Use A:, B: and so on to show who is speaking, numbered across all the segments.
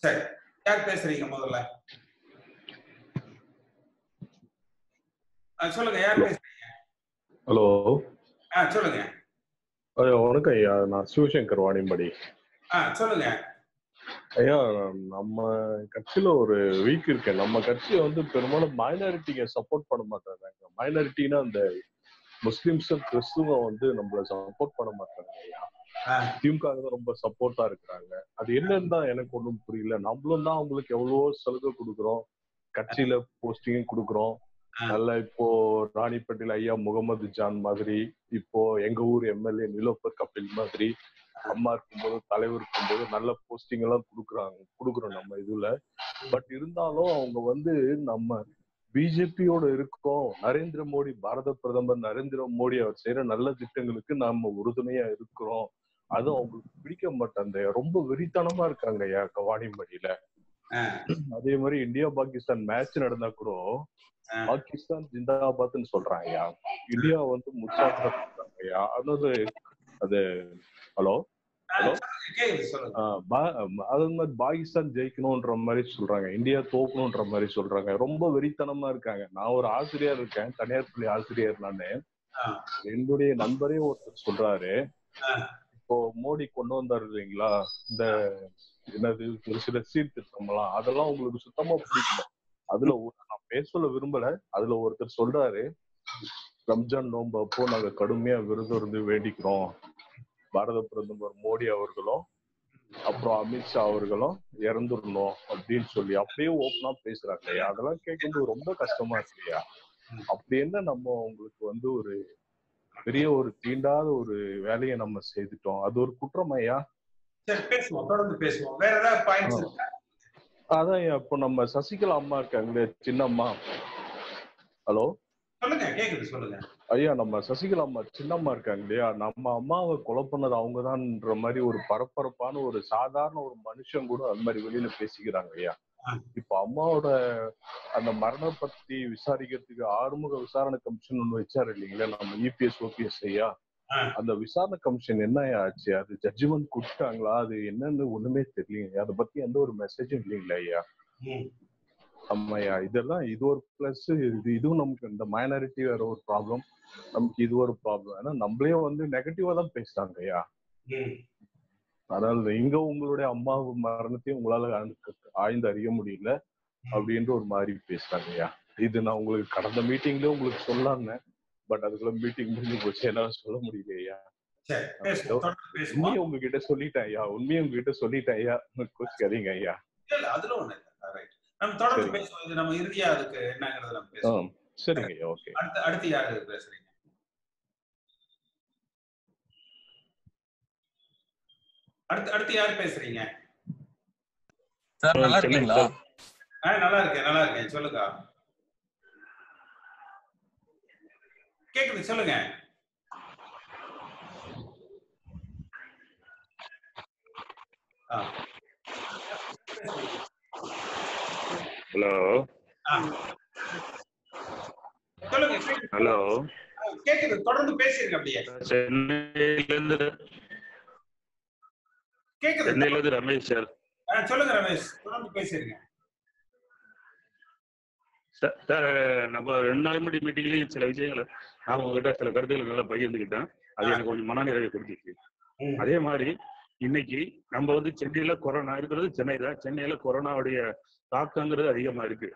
A: சரி, யார் பேசுறீங்க முதல்ல? சொல்லுங்க, யார் பேசுறீங்க?
B: ஹலோ.
A: சொல்லுங்க.
B: வணக்கம் ஐயா, நான் சிவசங்கர் வாணியம்படி.
A: சொல்லுங்க
B: ஐயா. நம்ம கட்சியில ஒரு வீக் இருக்கு. நம்ம கட்சியை வந்து பெரும்பாலும் மைனாரிட்டியை சப்போர்ட் பண்ண மாட்டாங்க. மைனாரிட்டினா அந்த முஸ்லிம்ஸும் கிறிஸ்துவம் வந்து நம்மள சப்போர்ட் பண்ண மாட்டாங்க ஐயா. திமுக தான் ரொம்ப சப்போர்ட்டா இருக்கிறாங்க. அது என்னன்னு தான் எனக்கு ஒன்றும் புரியல. நம்மளும் தான் அவங்களுக்கு எவ்வளவோ சலுகை கொடுக்குறோம், கட்சியில போஸ்டிங்கும் கொடுக்குறோம். நல்லா இப்போ ராணிப்பேட்டையில் ஐயா முகமது ஜான் மாதிரி, இப்போ எங்க ஊர் எம்எல்ஏ நிலோபர் கபில் மாதிரி, அம்மா இருக்கும்போது தலைவர் இருக்கும்போது நல்ல போஸ்டிங் எல்லாம் கொடுக்குறோம் நம்ம இதுல. பட் இருந்தாலும் அவங்க வந்து நம்ம பிஜேபியோட இருக்கோம், நரேந்திர மோடி பாரத பிரதமர் நரேந்திர மோடி அவர் செய்யற நல்ல திட்டங்களுக்கு நாம உறுதுணையா இருக்கிறோம். அது அவங்களுக்கு பிடிக்க மாட்டாங்க. ரொம்ப வெறித்தனமா இருக்காங்க ஐயா வாணியம்படியில. அதே மாதிரி இந்தியா பாகிஸ்தான் மேட்ச் நடந்தா கூட பாகிஸ்தான் ஜிந்தாபாத்னு சொல்றாங்க ஐயா. இந்தியா வந்து முற்றாக ஐயா. அதாவது அது ஹலோ ஹலோ அது மாதிரி பாகிஸ்தான் ஜெயிக்கணும்ன்ற மாதிரி சொல்றாங்க, இந்தியா தோக்கணும்ன்ற மாதிரி சொல்றாங்க. ரொம்ப வெறித்தனமா இருக்காங்க. நான் ஒரு ஆசிரியர் இருக்கேன், தனியார் பள்ளி ஆசிரியர். நானு என்னுடைய நண்பரே ஒருத்தர் சொல்றாரு, இப்போ மோடி கொண்டு வந்தாரு இல்லைங்களா இந்த என்னது ஒரு சில சீர்திருத்தம் எல்லாம், அதெல்லாம் உங்களுக்கு சுத்தமா பிடிக்கல. அதுல நான் பேச சொல்ல விரும்பல. அதுல ஒருத்தர் சொல்றாரு, ரம்ஜான் நோன்பு அப்போ நாங்க கடுமையா விரதம் இருந்து வேண்டிக்கிறோம், பாரத பிரதமர் மோடி அவர்களும் அப்புறம் அமித்ஷா அவர்களும் இறந்துடணும் அப்படின்னு சொல்லி அப்படியே ஓப்பனா பேசுறாங்க ஐயா. அதெல்லாம் கேட்கும்போது ரொம்ப கஷ்டமா இருக்கு ஐயா. அப்படி என்ன நம்ம உங்களுக்கு வந்து ஒரு பெரிய ஒரு தீண்டாத ஒரு வேலையை நம்ம செய்துட்டோம், அது ஒரு குற்றம் ஐயா.
A: பேசுவோம், தொடர்ந்து பேசுவோம். வேற ஏதாவது பாயிண்ட்ஸ் இருக்கா?
B: அதான் இப்போ நம்ம சசிகலா அம்மா இருக்காங்களே, சின்னம்மா. ஹலோ
A: சொல்லுங்க, கேக்குது, சொல்லுங்க
B: ஐயா. நம்ம சசிகலா அம்மா சின்னம்மா இருக்காங்க இல்லையா, நம்ம அம்மாவை கொலை பண்ணது அவங்கதான்ன்ற மாதிரி ஒரு பரபரப்பான ஒரு சாதாரண ஒரு மனுஷன் கூட அது மாதிரி வெளியில பேசிக்கிறாங்க ஐயா. இப்ப அம்மாவோட அந்த மரணம் பத்தி விசாரிக்கிறதுக்கு ஆறுமுக விசாரணை கமிஷன் ஒண்ணு வச்சாரு இல்லைங்களா நம்ம இபிஎஸ் ஓபிஎஸ் ஐயா. அந்த விசாரணை கமிஷன் என்ன ஆச்சு? அது ஜட்ஜ்மெண்ட் கொடுத்தாங்களா? அது என்னன்னு ஒண்ணுமே தெரியலங்க. அதை பத்தி எந்த ஒரு மெசேஜும் இல்லைங்களா ஐயா. ஆமாய்யா. இதெல்லாம் இது ஒரு பிளஸ். இதுவும் நமக்கு இந்த மைனாரிட்டி வேற ஒரு ப்ராப்ளம், நமக்கு இது ஒரு ப்ராப்ளம். ஏன்னா நம்மளே வந்து நெகட்டிவா தான் பேசுறாங்க ஐயா. அதனால இங்க உங்களுடைய அம்மா மரணத்தையும் உங்களால ஆய்ந்து அறிய முடியல அப்படின்ற ஒரு மாதிரி பேசுறாங்க ஐயா. இது நான் உங்களுக்கு கடந்த மீட்டிங்ல உங்களுக்கு சொல்லலாம்னு, பட் அதுக்குள்ள மீட்டிங் முடிஞ்சு போச்சு, என்னால சொல்ல முடியல ஐயா. உண்மையை உங்ககிட்ட சொல்லிட்டேன் ஐயா, உண்மையை உங்ககிட்ட சொல்லிட்டேன் ஐயா, கோச்சிக்காதீங்க ஐயா.
A: அதுல ஒண்ணு நம்ம தொடர்ந்து பேசுவோம். இது நம்ம இறுதியா அதுக்கு என்னங்கறத நம்ம பேசுவோம்.
B: சரிங்க ஐயா. ஓகே.
A: அடுத்து யாரு பேசுறீங்க? அடுத்து யார் பேசுறீங்க?
C: சார் நல்லா இருக்கீங்களா?
A: நல்லா இருக்கேன். சொல்லுங்க. கேக்குது, சொல்லுங்க.
D: ஹலோ
A: சொல்லுங்க.
D: ஹலோ
A: கேக்குது, தொடர்ந்து பேசிருங்க. அப்படியே
D: சென்னையில இருந்து ரமேஷ் சார்.
A: சொல்லுங்க ரமேஷ், தொடர்ந்து பேசிருங்க
D: சார். நம்ம 2 நாள் முன்னாடி மீட்டிங்லயும் சில விஷயங்களை நான் உங்ககிட்ட சில கருத்துக்களை நல்லா பகிர்ந்துக்கிட்டேன். அது எனக்கு கொஞ்சம் மனநிறைவை கொடுத்துச்சு. அதே மாதிரி இன்னைக்கு நம்ம வந்து சென்னையில கொரோனா இருக்கிறது சென்னை தான். சென்னையில கொரோனாவுடைய தாக்கங்கிறது அதிகமா இருக்கு.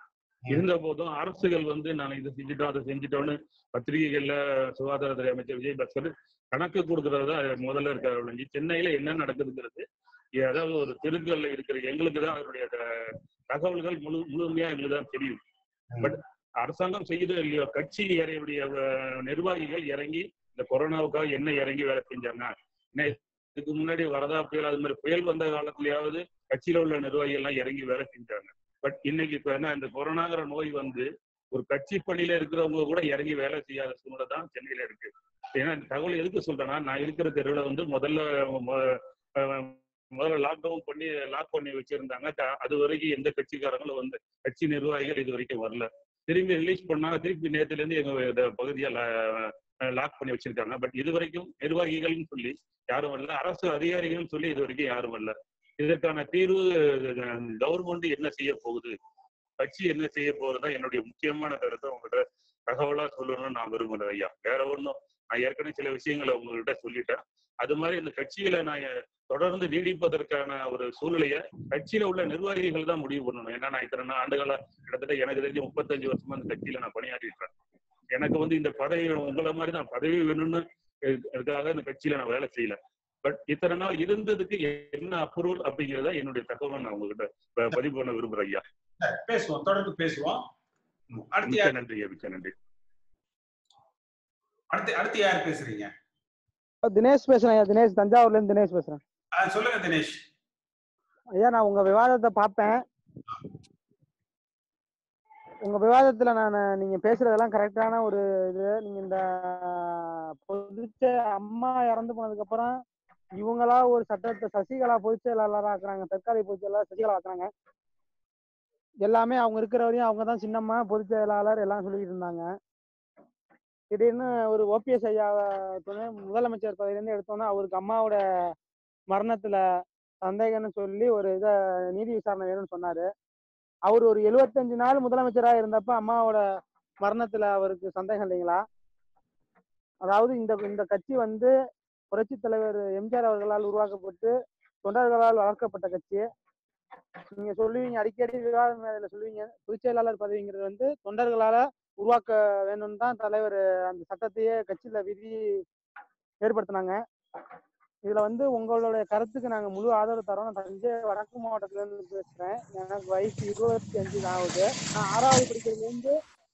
D: இருந்த போதும் அரசுகள் வந்து நான் இதை செஞ்சுட்டோம் அதை செஞ்சுட்டோன்னு பத்திரிகைகள்ல சுகாதாரத்துறை அமைச்சர் விஜயபாஸ்கர் கணக்கு கொடுக்கறதா முதல்ல இருக்காரு. சென்னையில என்ன நடக்குதுங்கிறது அதாவது ஒரு தெருக்கல்ல இருக்கிற எங்களுக்கு தான் அதனுடைய தகவல்கள் முழுமையா எங்களுக்கு தான் தெரியும். பட் அரசாங்கம் செய்யுதோ இல்லையோ, கட்சி ஏறையுடைய நிர்வாகிகள் இறங்கி இந்த கொரோனாவுக்காக என்ன இறங்கி வேலை செஞ்சாங்க. இதுக்கு முன்னாடி வரதா புயல் அது மாதிரி புயல் வந்த காலத்திலேயாவது கட்சியில உள்ள நிர்வாகிகள் எல்லாம் இறங்கி வேலை செஞ்சாங்க. பட் இன்னைக்கு இப்ப என்ன, இந்த கொரோனாங்கிற நோய் வந்து ஒரு கட்சி பணியில இருக்கிறவங்க கூட இறங்கி வேலை செய்யாத சூழ்நிலை தான் சென்னையில இருக்கு. ஏன்னா இந்த தகவல் எதுக்கு சொல்றேன்னா, நான் இருக்கிற தெருவில் வந்து முதல்ல லாக் பண்ணி வச்சிருந்தாங்க. அது வரைக்கும் எந்த கட்சிக்காரங்களும் வந்து கட்சி நிர்வாகிகள் இது வரைக்கும் வரல. திரும்பி ரிலீஸ் பண்ணாங்க. திருப்பி நேரத்துல இருந்து எங்க பகுதியை லாக் பண்ணி வச்சிருக்காங்க. பட் இது வரைக்கும் நிர்வாகிகள்னு சொல்லி யாரும் வரல, அரசு அதிகாரிகள்னு சொல்லி இது வரைக்கும் யாரும் வரல. இதற்கான தீர்வு கவர்மெண்ட் என்ன செய்ய போகுது, கட்சி என்ன செய்ய போகுதுதான் என்னுடைய முக்கியமான கருத்தை உங்ககிட்ட தகவலா சொல்லணும்னு நான் விரும்புறேன் ஐயா. வேற ஒன்றும், நான் ஏற்கனவே சில விஷயங்களை உங்ககிட்ட சொல்லிட்டேன். அது மாதிரி இந்த கட்சியில நான் தொடர்ந்து நீடிப்பதற்கான ஒரு சூழ்நிலையை கட்சியில உள்ள நிர்வாகிகள் தான் முடிவு பண்ணணும். ஏன்னா நான் இத்தனை ஆண்டுகளா கிட்டத்தட்ட எனக்கு தெரிஞ்சு 35 வருஷமா இந்த கட்சியில நான் பணியாற்றிருக்கேன். எனக்கு இந்த பதவி உங்களை மாதிரி தான் பதவி வேணும்னு அதுக்காக இந்த கட்சியில நான் வேலை செய்யல. பட் இத்தனை நாள் இருந்ததுக்கு என்ன அப்ரூவல் அப்படிங்கிறத என்னுடைய தகவல் நான் உங்ககிட்ட பதிவு பண்ண விரும்புறேன் ஐயா.
A: பேசுவோம், தொடர்ந்து பேசுவோம்.
D: மிக்க நன்றி ஐயா, மிக்க நன்றி.
A: அடுத்து யார் பேசுறீங்க?
E: தினேஷ் பேசுறேன் ஐயா. தினேஷ், தஞ்சாவூர்ல இருந்து தினேஷ் பேசுறேன்.
A: சொல்லுங்க தினேஷ்.
E: ஐயா, நான் உங்க விவாதத்தை பார்ப்பேன். உங்க விவாதத்துல நீங்க பேசுறதெல்லாம் கரெக்டான ஒரு இது. நீங்க இந்த அம்மா இறந்து போனதுக்கு அப்புறம் இவங்களா ஒரு சட்டத்தை சசிகலா பொதுச் செயலாளராக ஆக்குறாங்க, தற்காலிக பொதுச் செயலாளர் சசிகலா ஆக்குறாங்க. எல்லாமே அவங்க இருக்கிற வரையும் அவங்க தான் சின்னம்மா பொதுச் செயலாளர் எல்லாம் சொல்லிட்டு இருந்தாங்க. திடீர்னு ஒரு ஓபிஎஸ் ஐயா முதலமைச்சர் பதவியிலேருந்து எடுத்தோன்னா அவருக்கு அம்மாவோட மரணத்துல சந்தேகம்னு சொல்லி ஒரு இதை நீதி விசாரணை வேணும்னு சொன்னாரு. அவர் ஒரு 75 நாள் முதலமைச்சராக இருந்தப்ப அம்மாவோட மரணத்துல அவருக்கு சந்தேகம் இல்லைங்களா? அதாவது இந்த கட்சி புரட்சி தலைவர் எம்ஜிஆர் அவர்களால் உருவாக்கப்பட்டு தொண்டர்களால் வளர்க்கப்பட்ட கட்சி. நீங்க சொல்லுவீங்க, அடிக்கடி விவாதம் மேல சொல்லுவீங்க, பொதுச் செயலாளர் பதவிங்கிறது தொண்டர்களால உருவாக்க வேணும்னு தான் தலைவர் அந்த சட்டத்தையே கட்சியில விதி ஏற்படுத்தினாங்க. இதுல உங்களுடைய கருத்துக்கு நாங்க முழு ஆதரவு தரோம். நான் தஞ்சை வடக்கு மாவட்டத்துல இருந்து பேசுறேன். எனக்கு வயசு 25 ஆகுது. நான் 6வது படிக்கிறதுல இருந்து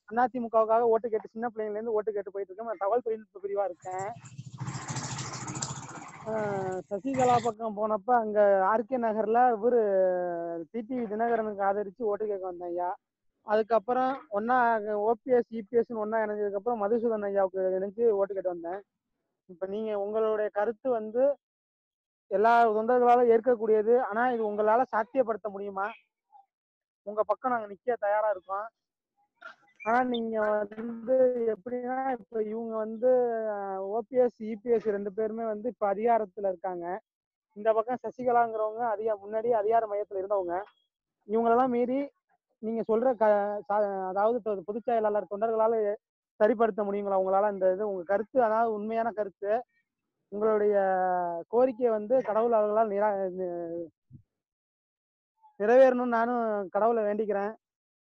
E: அதிமுகவுக்காக ஓட்டு கேட்டு சின்ன பிள்ளைங்கள்ல இருந்து ஓட்டு கேட்டு போயிட்டு இருக்கேன். நான் தகவல் தொழில்நுட்ப பிரிவா இருக்கேன். சசிகலா பக்கம் போனப்ப அங்க ஆர்கே நகர்ல இவரு டிடிவி தினகரனுக்கு ஆதரிச்சு ஓட்டு கேட்க வந்தேன் ஐயா. அதுக்கப்புறம் ஒன்னா ஓபிஎஸ் இபிஎஸ் ஒன்னா இணைஞ்சதுக்கு அப்புறம் மதுசூதன் ஐயாவுக்கு இணைஞ்சு ஓட்டு கேட்டு வந்தேன். இப்ப நீங்க உங்களுடைய கருத்து எல்லா தொண்டர்களாலும் ஏற்கக்கூடியது. ஆனா இது உங்களால சாத்தியப்படுத்த முடியுமா? உங்க பக்கம் நாங்க நிக்க தயாரா இருக்கோம். ஆனா நீங்க எப்படின்னா இப்ப இவங்க ஓபிஎஸ் இபிஎஸ் 2 பேருமே இப்ப அதிகாரத்துல இருக்காங்க. இந்த பக்கம் சசிகலாங்கிறவங்க முன்னாடியே அதிகார மையத்துல இருந்தவங்க. இவங்களெல்லாம் மீறி நீங்க சொல்ற அதாவது பொதுச் செயலாளர் தொண்டர்களால சரிப்படுத்த முடியுங்களா உங்களால? இந்த இது உங்க கருத்து, அதாவது உண்மையான கருத்து, உங்களுடைய கோரிக்கையை கடவுள் அவர்களால் நிறைவேறணும்னு நானும் கடவுளை வேண்டிக்கிறேன்.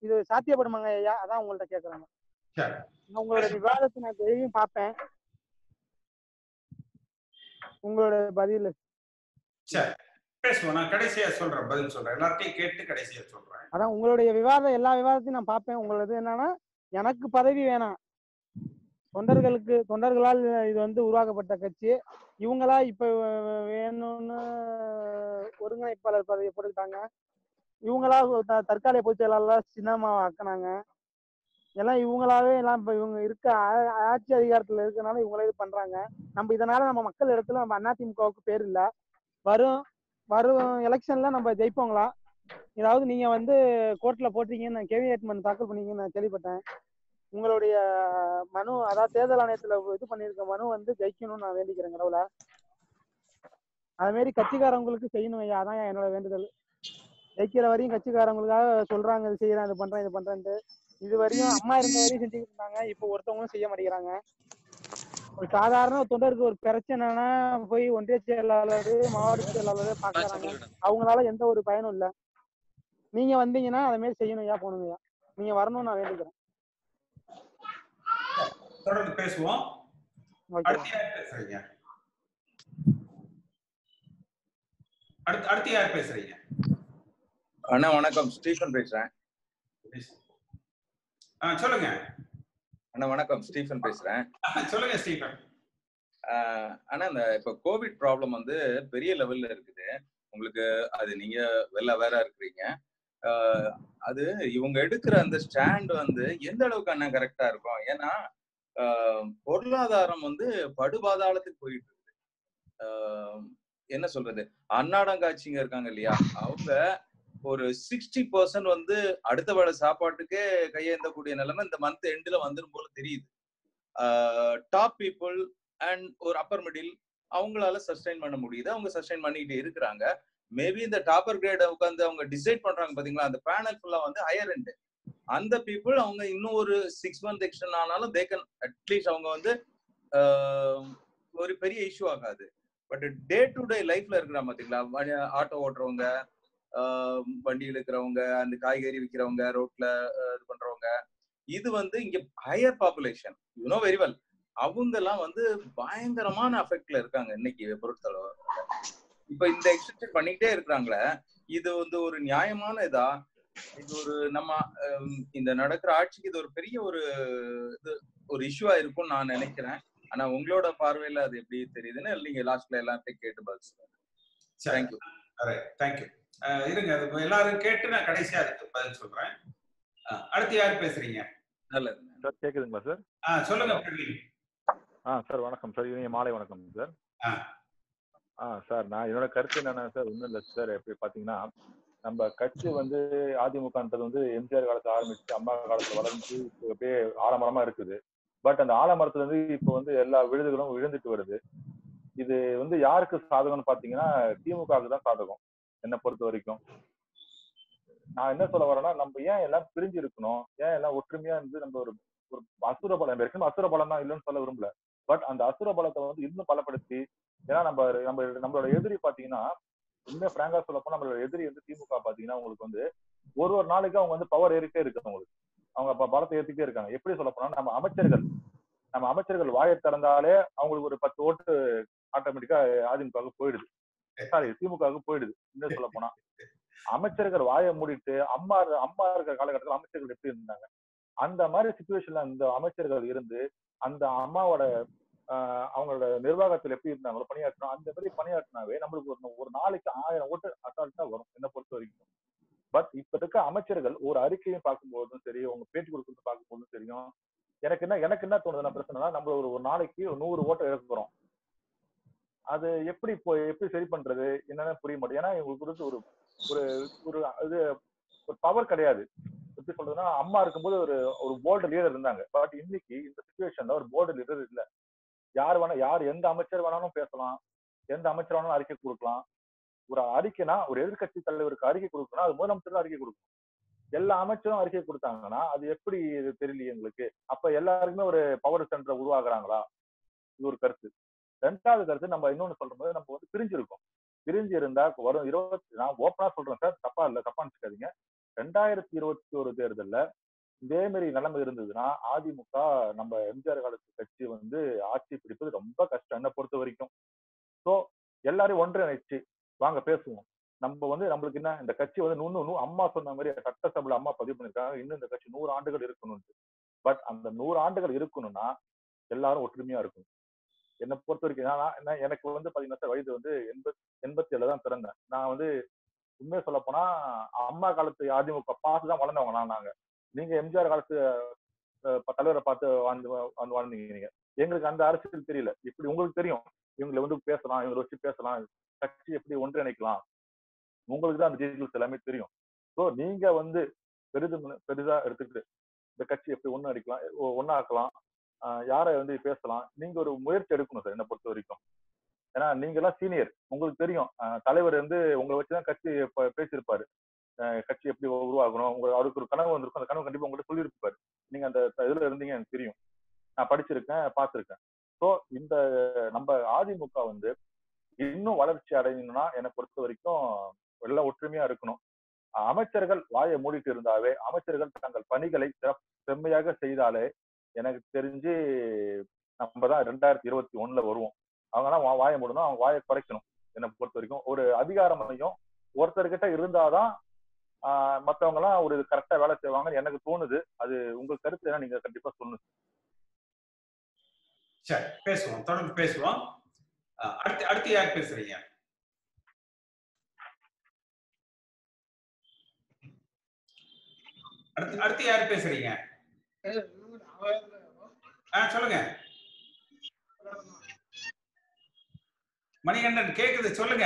E: இது சாத்தியப்படுமாங்க ஐயா? அதான் உங்கள்ட்ட கேக்குறாங்க. உங்களோட விவாதத்தை நான் டெய்லியும் பார்ப்பேன். உங்களோட பதில்
A: பேசுவோம். நான் கடைசியா சொல்றேன், பதில் சொல்றேன். எல்லார்ட்டையும் கேட்டு கடைசியா சொல்றேன்.
E: அதான் உங்களுடைய விவாதம், எல்லா விவாதத்தையும் நான் பார்ப்பேன். உங்களது என்னன்னா, எனக்கு பதவி வேணாம், தொண்டர்களால் இது உருவாக்கப்பட்ட கட்சி, இவங்களா இப்ப வேணும்னு ஒருங்கிணைப்பாளர் பதவியை போட்டுக்கிட்டாங்க, இவங்களா தற்காலிக பொதுச் செயலாளர் சின்னம்மாவை ஆக்கினாங்க, எல்லாம் இவங்களாவே எல்லாம் இப்ப இவங்க இருக்க ஆட்சி அதிகாரத்துல இருக்கனால இவங்களே இது பண்றாங்க. நம்ம இதனால நம்ம மக்கள் இடத்துல நம்ம அதிமுகவுக்கு பேர் இல்ல. வரும் எலெக்ஷன்ல நம்ம ஜெயிப்போங்களா? ஏதாவது நீங்க கோர்ட்ல போட்டீங்கன்னு நான் கேவியேட் மனு தாக்கல் பண்ணீங்கன்னு நான் கேள்விப்பட்டேன். உங்களுடைய மனு, அதாவது தேர்தல் ஆணையத்துல இது பண்ணிருக்க மனு ஜெயிக்கணும்னு நான் வேண்டிக்கிறேன் கடவுளை. அது மாதிரி கட்சிக்காரவங்களுக்கு செய்யணும் ஐயா, அதான் என்னோட வேண்டுதல். ஜெயிக்கிற வரையும் கட்சிக்காரவங்களுக்காக சொல்றாங்க, இது செய்யறேன், இது பண்றேன், இது பண்றேன்ட்டு. இது வரையும் அம்மா இருந்த வரையும் செஞ்சுக்கிட்டு இருந்தாங்க, இப்போ ஒருத்தவங்களும் செய்ய மாட்டேங்கிறாங்க. ஒரு சாதாரண தொண்டருக்கு ஒரு பிரச்சனைனா போய் ஒன்றிய செயலாளர், மாவட்ட செயலாளர் பாக்குறாங்க, அவங்களால எந்த ஒரு பயனும் இல்லை. நீங்க வந்தீங்கன்னா அதை மாதிரி செய்யணும் ஐயா, போகணும் ஐயா. நீங்க வரணும்னு நான் வேண்டிக்கிறேன்.
A: தொடர்ந்து பேசுவோம். அடுத்து யார் பேசுறீங்க?
F: அண்ணா வணக்கம், ஸ்டீஃபன் பேசுறேன்.
A: சொல்லுங்க
F: அண்ணா. வணக்கம், ஸ்டீஃபன் பேசுறேன்.
A: சொல்லுங்க ஸ்டீஃபன்.
F: ஆனா இந்த இப்ப கோவிட் ப்ராப்ளம் பெரிய லெவல்ல இருக்குது. உங்களுக்கு அது நீங்க வெள்ள வேற இருக்கிறீங்க. அது இவங்க எடுக்கிற அந்த ஸ்டாண்ட் எந்த அளவுக்கு அண்ணா கரெக்டா இருக்கும்? ஏன்னா பொருளாதாரம் படுபாதாளத்துக்கு போயிட்டு இருக்குது. என்ன சொல்றது, அன்னாடங்காட்சிங்க இருக்காங்க இல்லையா, அவங்க ஒரு 60% அடுத்த வேளை சாப்பாட்டுக்கே கையேந்தக்கூடிய நிலைமை இந்த மந்த் எண்ட்ல வந்துடும் போல தெரியுது. டாப் பீப்புள் அண்ட் ஒரு அப்பர் மிடில் அவங்களால சஸ்டைன் பண்ண முடியுது, அவங்க சஸ்டைன் பண்ணிக்கிட்டே இருக்கிறாங்க. மேபி இந்த டாப்பர் கிரேட உட்காந்து அவங்க டிசைட் பண்றாங்க பாத்தீங்களா, அந்த பேனல் ஃபுல்லா வந்து ஹையர் எண்ட். அந்த பீப்புள் அவங்க இன்னும் ஒரு 6 month எக்ஸ்டெண்ட் ஆனாலும் தே கேன் அட்லீஸ்ட் அவங்க வந்து ஒரு பெரிய இஷ்யூ ஆகாது. பட் டே டு டே லைஃப்ல இருக்கிற பாத்தீங்களா, ஆட்டோ ஓட்டுறவங்க, வண்டி இழுக்கிறவங்க, அந்த காய்கறி விற்கிறவங்க, ரோட்ல இது பண்றவங்க, இது வந்து இங்க higher population, you know very well. அவங்க எல்லாம் வந்து பயங்கரமான அஃபெக்ட்ல இருக்காங்க இன்னைக்கு பொருட்கள. இப்ப இந்த எக்ஸ்டென்ஷன் பண்ணிக்கிட்டே இருக்கிறாங்களே, இது வந்து ஒரு நியாயமான இதா? இது ஒரு நம்ம இந்த நடக்கிற ஆட்சிக்கு இது ஒரு பெரிய ஒரு இஷ்யூவா இருக்கும்னு நான் நினைக்கிறேன். ஆனா உங்களோட பார்வையில அது எப்படி தெரியுதுன்னு நீங்க லாஸ்ட்ல எல்லாத்தையும் கேட்டு பதில் சொல்லுங்க. தேங்க்யூ.
A: தேங்க்யூ. இருங்க, எல்லாரும் கேட்டு நான் கடைசியா அதுக்கு பதில் சொல்றேன். அடுத்து யார் பேசுறீங்க?
F: நல்லது
G: சார். கேக்குதுங்களா சார்?
A: சொல்லுங்க பிரவீன்.
G: சார் வணக்கம் சார். இனிய மாலை வணக்கம் சார். சார் நான் என்னோட கருத்து என்னன்னா சார், ஒன்றும் இல்லை சார். எப்படி பாத்தீங்கன்னா, நம்ம கட்சி வந்து அதிமுகன்றது வந்து எம்ஜிஆர் காலத்துல ஆரம்பிச்சு அம்மா காலத்துல வளர்ந்து அப்படியே ஆலமரமா இருக்குது. பட் அந்த ஆலமரத்துல இருந்து இப்போ வந்து எல்லா விழுதுகளும் விழுந்துட்டு வருது. இது வந்து யாருக்கு சாதகம்னு பாத்தீங்கன்னா திமுகவுக்கு தான் சாதகம் என்னை பொறுத்த வரைக்கும். நான் என்ன சொல்ல வரேன்னா, நம்ம ஏன் எல்லாம் பிரிஞ்சு இருக்கணும், ஏன் எல்லாம் ஒற்றுமையா இருந்து நம்ம ஒரு அசுர பலம் இருக்கணும். அசுர பலம் தான் இல்லைன்னு சொல்ல விரும்பல. பட் அந்த அசுர பலத்தை வந்து இன்னும் பலப்படுத்தி, ஏன்னா நம்மளோட எதிரி பாத்தீங்கன்னா, உண்மையா பிராங்கா சொல்ல போனா நம்மளோட எதிரி வந்து திமுக பாத்தீங்கன்னா உங்களுக்கு வந்து ஒரு நாளைக்கு அவங்க வந்து பவர் ஏறிட்டே இருக்கு. அவங்களுக்கு அவங்க பலத்தை ஏற்றிட்டே இருக்காங்க. எப்படி சொல்ல போனா, நம்ம அமைச்சர்கள் வாயை திறந்தாலே அவங்களுக்கு ஒரு 10 ஓட்டு ஆட்டோமேட்டிக்கா அதிமுகவுக்கு போயிடுது, சாரி திமுகவுக்கு போயிடுது. இன்னும் சொல்ல போனா அமைச்சர்கள் வாயை மூடிட்டு அம்மா இருக்கிற காலகட்டத்தில் அமைச்சர்கள் எப்படி இருந்தாங்க, அந்த மாதிரி சிச்சுவேஷன்ல அந்த அமைச்சர்கள் இருந்து அந்த அம்மாவோட அவங்களோட நிர்வாகத்தில் எப்படி இருந்தாங்களோ பணியாற்றணும், அந்த மாதிரி பணியாற்றினாவே நம்மளுக்கு ஒரு நாளைக்கு 1000 ஓட்டு அசால்ட்டா வரும் என்னை பொறுத்த வரைக்கும். பட் இப்ப இருக்க அமைச்சர்கள் ஒரு அறிக்கையும் பார்க்கும்போதும் சரி, உங்க பேட்டி கொடுக்கறது பார்க்கும்போதும் தெரியும், எனக்கு என்ன தோணுதுன்னா பிரச்சனைனா, நம்ம ஒரு நாளைக்கு 100 ஓட்டை இழக்கிறோம். அது எப்படி சரி பண்றது என்னன்னு புரிய மாட்டேன். ஏன்னா இவங்களுக்கு ஒரு ஒரு இது ஒரு பவர் கிடையாது. எப்படி சொல்றதுன்னா, அம்மா இருக்கும்போது ஒரு போல்டு லீடர் இருந்தாங்க. பட் இன்னைக்கு இந்த சிச்சுவேஷன்ல ஒரு போல்டு லீடர் இல்ல. யார் எந்த அமைச்சர் வேணாலும் பேசலாம், எந்த அமைச்சர் வேணாலும் அறிக்கை கொடுக்கலாம். ஒரு அறிக்கைனா ஒரு எதிர்கட்சி தலைவருக்கு அறிக்கை கொடுக்கணும், அது முதலமைச்சர் தான் அறிக்கை கொடுக்கணும். எல்லா அமைச்சரும் அறிக்கை கொடுத்தாங்கன்னா அது எப்படி தெரியலையே எங்களுக்கு. அப்ப எல்லாருக்குமே ஒரு பவர் சென்டரை உருவாக்குறாங்களா? இது ஒரு கருத்து. 2வது கருத்து, நம்ம இன்னொன்னு சொல்லும் போது நம்ம வந்து பிரிஞ்சிருக்கோம். பிரிஞ்சு இருந்தா வரும் நான் ஓப்பனா சொல்றேன் சார், தப்பா நினைச்சுக்காதீங்க. 2021 தேர்தல்ல இதே மாதிரி நிலைமை இருந்ததுன்னா அதிமுக நம்ம எம்ஜிஆர் காலத்து கட்சி வந்து ஆட்சி பிடிப்பது ரொம்ப கஷ்டம் என்னை பொறுத்த வரைக்கும். ஸோ எல்லாரையும் ஒன்றிணைச்சு வாங்க பேசுவோம். நம்ம வந்து நம்மளுக்கு என்ன, இந்த கட்சி வந்து இன்னும் அம்மா சொன்ன மாதிரி சட்டசபையில அம்மா பதிவு பண்ணிருக்காங்க, இன்னும் இந்த கட்சி 100 ஆண்டுகள் இருக்கணும்னு. பட் அந்த 100 ஆண்டுகள் இருக்கணும்னா எல்லாரும் ஒற்றுமையா இருக்கணும் என்னை பொறுத்த வரைக்கும். எனக்கு வந்து பாத்தீங்கன்னா வயது வந்து 87 தான் பிறந்தேன். நான் வந்து உண்மையை சொல்ல போனா அம்மா காலத்து அதிமுக பார்த்துதான் வளர்ந்தவங்க நாங்க. நீங்க எம்ஜிஆர் காலத்து தலைவரை பார்த்து வாழ்ந்தீங்க. நீங்க எங்களுக்கு அந்த அரசியல் தெரியல. இப்படி உங்களுக்கு தெரியும், இவங்களை வந்து பேசலாம், இவங்களை வச்சு பேசலாம், கட்சி எப்படி ஒன்றிணைக்கலாம், உங்களுக்கு தான் அந்த டீட்டெயில்ஸ் எல்லாமே தெரியும். ஸோ நீங்க வந்து பெரிதா எடுத்துக்கிட்டு இந்த கட்சி எப்படி ஒன்னாக்கலாம், யாரை வந்து பேசலாம், நீங்க ஒரு முயற்சி எடுக்கணும் சார் என்னை பொறுத்த வரைக்கும். ஏன்னா நீங்க எல்லாம் சீனியர், உங்களுக்கு தெரியும். தலைவர் வந்து உங்களை வச்சுதான் கட்சி பேசியிருப்பாரு, கட்சி எப்படி உருவாகணும், அவருக்கு ஒரு கனவு வந்திருக்கும், அந்த கனவு கண்டிப்பா உங்கள்கிட்ட சொல்லியிருப்பாரு. நீங்க அந்த இதுல இருந்தீங்க, எனக்கு தெரியும், நான் படிச்சிருக்கேன், பார்த்திருக்கேன். ஸோ இந்த நம்ம அதிமுக வந்து இன்னும் வளர்ச்சி அடையணும்னா என்னை பொறுத்த வரைக்கும் எல்லாம் ஒற்றுமையா இருக்கணும். அமைச்சர்கள் வாயை மூடிட்டு இருந்தாவே, அமைச்சர்கள் தங்கள் பணிகளை செம்மையாக செய்தாலே எனக்கு தெரிஞ்சு நம்ம தான் 2021 வருவோம். அவங்கலாம் வாயை மூடணும், அவங்க வாயை குறைக்கணும். என்னை பொறுத்த வரைக்கும் ஒரு அதிகாரமையும் ஒருத்தர்கிட்ட இருந்தாதான் மற்றவங்க எல்லாம் ஒரு கரெக்டா வேலை செய்வாங்கன்னு எனக்கு தோணுது. அது உங்க கருத்து என்ன, நீங்க கண்டிப்பா சொல்லணும்.
A: சரி, பேசுவோம், தொடர்ந்து பேசுவோம். அடுத்து யார் பேசுறீங்க? அடுத்து யார் பேசுறீங்க? சொல்லுங்க. மணிகண்டன் கேக்குது, சொல்லுங்க.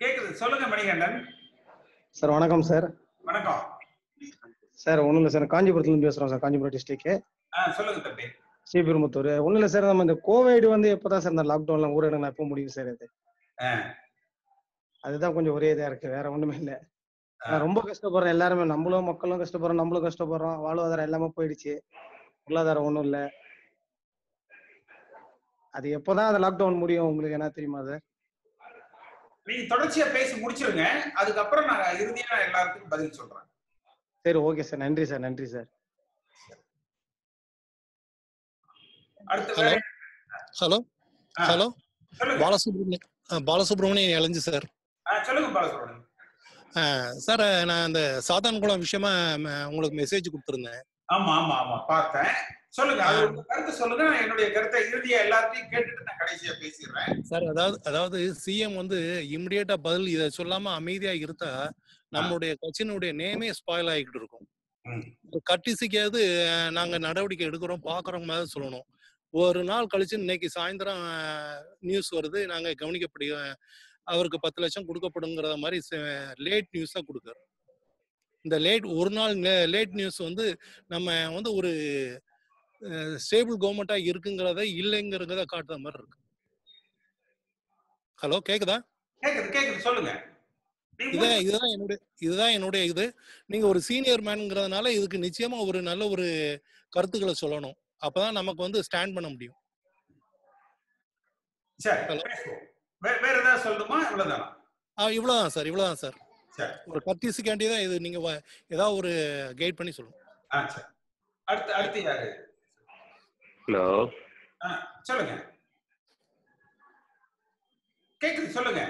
A: கேக்குது, சொல்லுங்க மணிகண்டன்.
H: சார் வணக்கம் சார்.
A: வணக்கம்
H: சார். ஒண்ணும் இல்லை சார், காஞ்சிபுரத்துல இருந்து பேசுறோம் சார், காஞ்சிபுரம் டிஸ்ட்ரிக்ட்.
A: சொல்லுங்க தம்பி.
H: ஸ்ரீபெரும்புத்தூர். ஒன்றும் இல்லை சார், நம்ம இந்த கோவிட் வந்து எப்போதான் சார் இந்த லாக்டவுன்லாம் ஊரடங்கு எப்போ முடியும் சார்? அதுதான் கொஞ்சம் ஒரே இதாக இருக்கு, வேற ஒன்றுமே இல்லை. ரொம்ப கஷ்டப்படுறோம் எல்லாருமே, நம்மளும் மக்களும் கஷ்டப்படுறோம், நம்மளும் கஷ்டப்படுறோம். வாழ்வாதாரம் எல்லாமே போயிடுச்சு, பொருளாதாரம் ஒன்றும் இல்லை. அது எப்போதான் அந்த லாக்டவுன் முடியும் உங்களுக்கு என்ன தெரியுமா சார்?
A: நீங்க தொடர்ச்சியா பேசி முடிச்சிருங்க, அதுக்கப்புறம் நான் இறுதியா எல்லாருக்கும் பதில் சொல்றேன்.
H: சரி, ஓகே சார். நன்றி சார், நன்றி சார்.
A: அடுத்து
I: ஹலோ ஹலோ பாலசுப்ரமணியன் இளைஞ்சு சார்.
A: சொல்லுங்க பாலசுப்ரமணியன்
I: சார். நான் அந்த சாத்தான்குளம் விஷயமா உங்களுக்கு மெசேஜ் கொடுத்துருந்தேன்.
A: ஆமா ஆமா ஆமா பார்த்தேன். சொல்லுங்க, அது உங்க கருத்து சொல்லுங்க. நான் என்னுடைய கருத்தை இறுதியா எல்லாத்தையும் கேட்டுட்டு நான் கடைசியா பேசிடுறேன்
I: சார். அதாவது சிஎம் வந்து இமிடியேட்டா பதில் இதை சொல்லாம அமைதியா இருந்தா நம்மளுடைய கட்சியினுடைய நேமே ஸ்பாயில் ஆகிட்டு இருக்கும். கட்டிசிக்காவது நாங்க நடவடிக்கை எடுக்கிறோம் பாக்குறோம் மாதிரி சொல்லணும். ஒரு நாள் கழிச்சு இன்னைக்கு சாயந்தரம் நியூஸ் வருது, நாங்க கவனிக்கப்படி அவருக்கு 10 லட்சம் கொடுக்கப்படுங்கிற மாதிரி லேட் நியூஸா கொடுக்குறோம். இந்த ஒரு நாள் லேட் நியூஸ் வந்து நம்ம வந்து ஒரு ஸ்டேபிள் கவர்மெண்டா இருக்குங்கிறத இல்லைங்கிறத காட்டுற மாதிரி இருக்கு. ஹலோ, கேக்குதா?
A: கேக்குது சொல்லுங்க.
I: இதுதான் என்னுடைய இது. நீங்க ஒரு சீனியர் மேன்ங்கிறதுனால இதுக்கு நிச்சயமா ஒரு நல்ல ஒரு கருத்துக்களை சொல்லணும். அப்பதான் நமக்கு வந்து ஸ்டாண்ட் பண்ண முடியும்.
A: வேற ஏதாவது சொல்லணுமா?
I: இவ்வளவுதான் சார். ஒரு கர்டிசிக்காண்டி தான் இது. நீங்க ஏதாவது ஒரு கைட் பண்ணி சொல்லுங்க.
A: அடுத்து யாரு?
D: ஹலோ,
A: சொல்லுங்க. கேக்குது, சொல்லுங்க.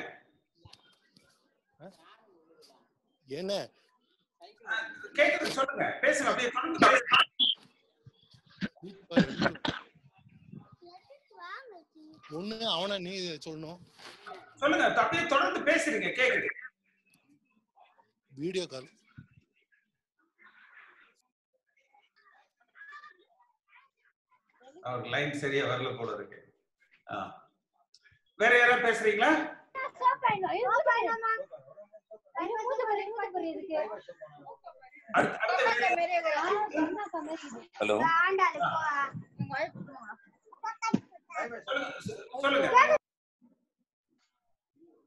I: என்ன
A: கேக்குது, சொல்லுங்க, பேசுங்க, அப்படியே தொடர்ந்து பேசுங்க.
I: ஒண்ணு அவனை நீ சொல்லணும்.
A: சொல்லுங்க, அப்படியே தொடர்ந்து பேசுறீங்க, கேக்குது.
I: Video call.
A: அவர் லைன் சரியா வரல போல இருக்கு. வேற யாராவது பேசுறீங்களா?
F: ஹலோ,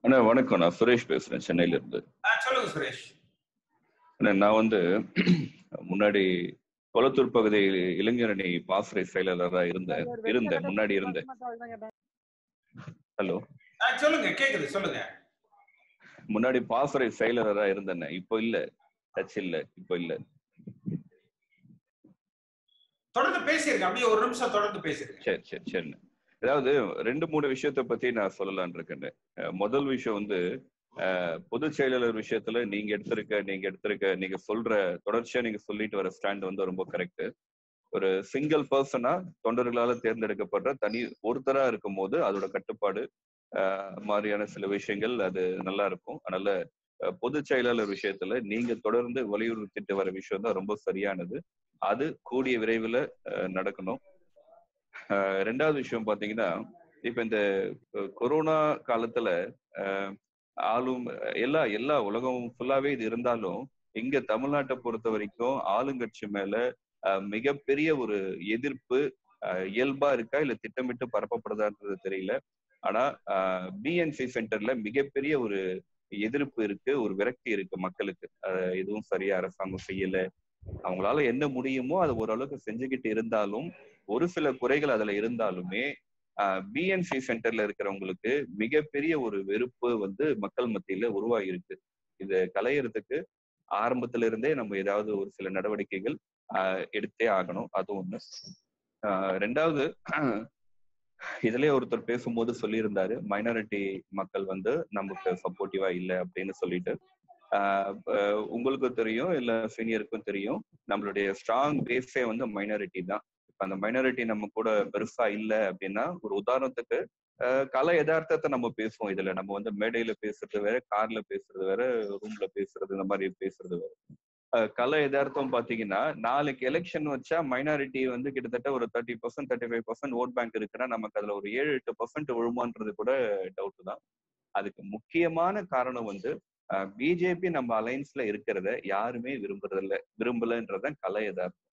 F: அண்ணா வணக்கம். நான் சுரேஷ் பேசுறேன், சென்னையில இருந்து.
A: சொல்லுங்க சுரேஷ்.
F: நான் வந்து முன்னாடி கொளத்தூர் பகுதி இளைஞரணி பாசறை செயலாளராக இருந்தேன் முன்னாடி இருந்தேன். ஹலோ,
A: சொல்லுங்க, கேக்குது, சொல்லுங்க.
F: முன்னாடி பாசறை செயலாளராக இருந்தேன். இப்போ இல்ல, டச் இல்ல, இப்போ இல்ல.
A: தொடர்ந்து பேசிருங்க, அப்படியே ஒரு நிமிஷம் தொடர்ந்து பேசிருங்க.
F: சரி. அதாவது 2-3 விஷயத்தை பத்தி நான் சொல்லலான் இருக்கேன். முதல் விஷயம் வந்து பொதுச் செயலாளர் விஷயத்துல நீங்க எடுத்திருக்க நீங்க சொல்ற தொடர்ச்சியா நீங்க சொல்லிட்டு வர ஸ்டாண்ட் வந்து ரொம்ப கரெக்ட். ஒரு சிங்கிள் பர்சனா தொண்டர்களால தேர்ந்தெடுக்கப்படுற தனி ஒருத்தரா இருக்கும் போது அதோட கட்டுப்பாடு மாதிரியான சில விஷயங்கள் அது நல்லா இருக்கும். அதனால பொதுச் செயலாளர் விஷயத்துல நீங்க தொடர்ந்து வலியுறுத்திட்டு வர விஷயம் தான் ரொம்ப சரியானது. அது கூடிய விரைவில் நடக்கணும். 2வது விஷயம் பாத்தீங்கன்னா, இப்ப இந்த கொரோனா காலத்துல ஆளும் எல்லா உலகம் ஃபுல்லாவே இது இருந்தாலும் இங்க தமிழ்நாட்டை பொறுத்த வரைக்கும் ஆளுங்கட்சி மேல மிகப்பெரிய ஒரு எதிர்ப்பு இயல்பா இருக்கா இல்ல திட்டமிட்டு பரப்பப்படுதான்றது தெரியல. ஆனா பிஎன்சி சென்டர்ல மிகப்பெரிய ஒரு எதிர்ப்பு இருக்கு, ஒரு விரக்தி இருக்கு மக்களுக்கு. எதுவும் சரியா அரசாங்கம் செய்யல, அவங்களால என்ன முடியுமோ அது ஓரளவுக்கு செஞ்சுக்கிட்டு இருந்தாலும் ஒரு சில குறைகள் அதுல இருந்தாலுமே பிஎன்சி சென்டர்ல இருக்கிறவங்களுக்கு மிகப்பெரிய ஒரு வெறுப்பு வந்து மக்கள் மத்தியில உருவாகி இருக்கு. இதை களையறதுக்கு ஆரம்பத்துல இருந்தே நம்ம ஏதாவது ஒரு சில நடவடிக்கைகள் எடுத்தே ஆகணும். அது ஒண்ணு. 2வது, இதுலயே ஒருத்தர் பேசும்போது சொல்லியிருந்தாரு, மைனாரிட்டி மக்கள் வந்து நமக்கு சப்போர்ட்டிவா இல்லை அப்படின்னு சொல்லிட்டு. உங்களுக்கு தெரியும், இல்ல சீனியருக்கும் தெரியும், நம்மளுடைய ஸ்ட்ராங் பேஸே வந்து மைனாரிட்டி தான். இப்ப அந்த மைனாரிட்டி நம்ம கூட பெருசா இல்லை அப்படின்னா, ஒரு உதாரணத்துக்கு கலை யதார்த்தத்தை நம்ம பேசுவோம். இதுல நம்ம வந்து மேடையில பேசுறது வேற, கார்ல பேசுறது வேற, ரூம்ல பேசுறது, இந்த மாதிரி பேசுறது வேற. கலை யதார்த்தம் பாத்தீங்கன்னா, நாளைக்கு எலெக்ஷன் வச்சா மைனாரிட்டி வந்து கிட்டத்தட்ட ஒரு 30% 35% ஓட் பேங்க் இருக்குன்னா நமக்கு அதுல ஒரு 7-8% விழுமான்றது கூட டவுட் தான். அதுக்கு முக்கியமான காரணம் வந்து பிஜேபி நம்ம அலைன்ஸ்ல இருக்கிறத யாருமே விரும்புறதில்ல, விரும்பலன்றதான் கலை யதார்த்தம்.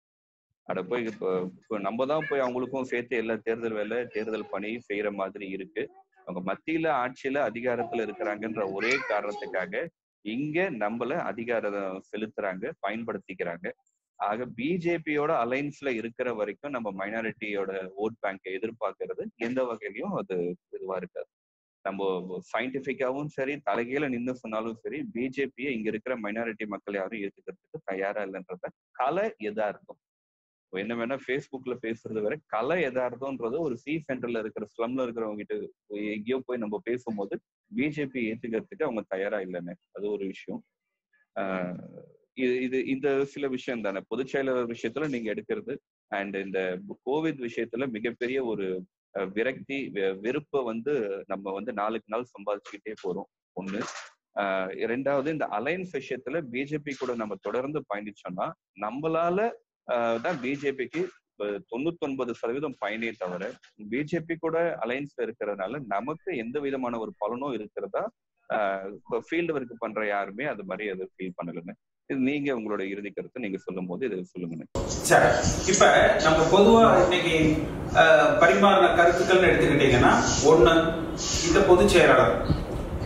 J: அட போய் இப்போ நம்ம தான் போய் அவங்களுக்கும் சேர்த்து எல்லா தேர்தல் வேலை தேர்தல் பணி செய்யற மாதிரி இருக்கு. அவங்க மத்தியில ஆட்சியில அதிகாரத்துல இருக்கிறாங்கன்ற ஒரே காரணத்துக்காக இங்க நம்மள அதிகாரம் செலுத்துறாங்க, பயன்படுத்திக்கிறாங்க. ஆக பிஜேபியோட அலைன்ஸ்ல இருக்கிற வரைக்கும் நம்ம மைனாரிட்டியோட ஓட் பேங்கை எதிர்பார்க்கறது எந்த வகையிலையும் அது இதுவா இருக்காது. நம்ம சயின்டிபிக்காவும் சரி தலைகீழ நின்று சொன்னாலும் சரி பிஜேபியை இங்க இருக்கிற மைனாரிட்டி மக்கள் யாரும் ஏத்துக்கிறதுக்கு தயாரா இல்லைன்றத கலை எதார்த்தம். என்ன வேணா ஃபேஸ்புக்ல பேசுறது வேற, கலை எதார்த்தம்ன்றது ஒரு சென்டர்ல இருக்கிற ஸ்லம்ல இருக்கிறவங்க கிட்ட எங்கேயோ போய் நம்ம பேசும்போது பிஜேபி ஏத்துக்கிறதுக்கு அவங்க தயாரா இல்லைன்னு அது ஒரு விஷயம். இது இந்த சில விஷயம் தானே பொதுச் செயலாளர் விஷயத்துல நீங்க எடுக்கிறது. அண்ட் இந்த கோவிட் விஷயத்துல மிகப்பெரிய ஒரு விரக்தி வெறுப்பை நம்ம நாளுக்கு நாள் சம்பாதிச்சுக்கிட்டே போறோம். ஒண்ணு. இரண்டாவது, இந்த அலைன்ஸ் விஷயத்துல பிஜேபி கூட நம்ம தொடர்ந்து பயணிச்சோம்னா நம்மளால தான் பிஜேபிக்கு 99% பயனே தவிர பிஜேபி கூட அலைன்ஸ்ல இருக்கிறதுனால நமக்கு எந்த விதமான ஒரு பலனும் இருக்கிறதா ஃபீல்டு ஒர்க் பண்ற யாருமே அது மாதிரி அதை ஃபீல் பண்ணலன்னு. இது நீங்க உங்களோட இறுதி கருத்தை நீங்க சொல்லும் போது இது சொல்லுங்க.
A: சரி, இப்ப நம்ம பொதுவா இன்னைக்கு பரிமாறின கருத்துக்கள்னு எடுத்துக்கிட்டீங்கன்னா, ஒண்ணு இந்த பொதுச் செயலாளர்,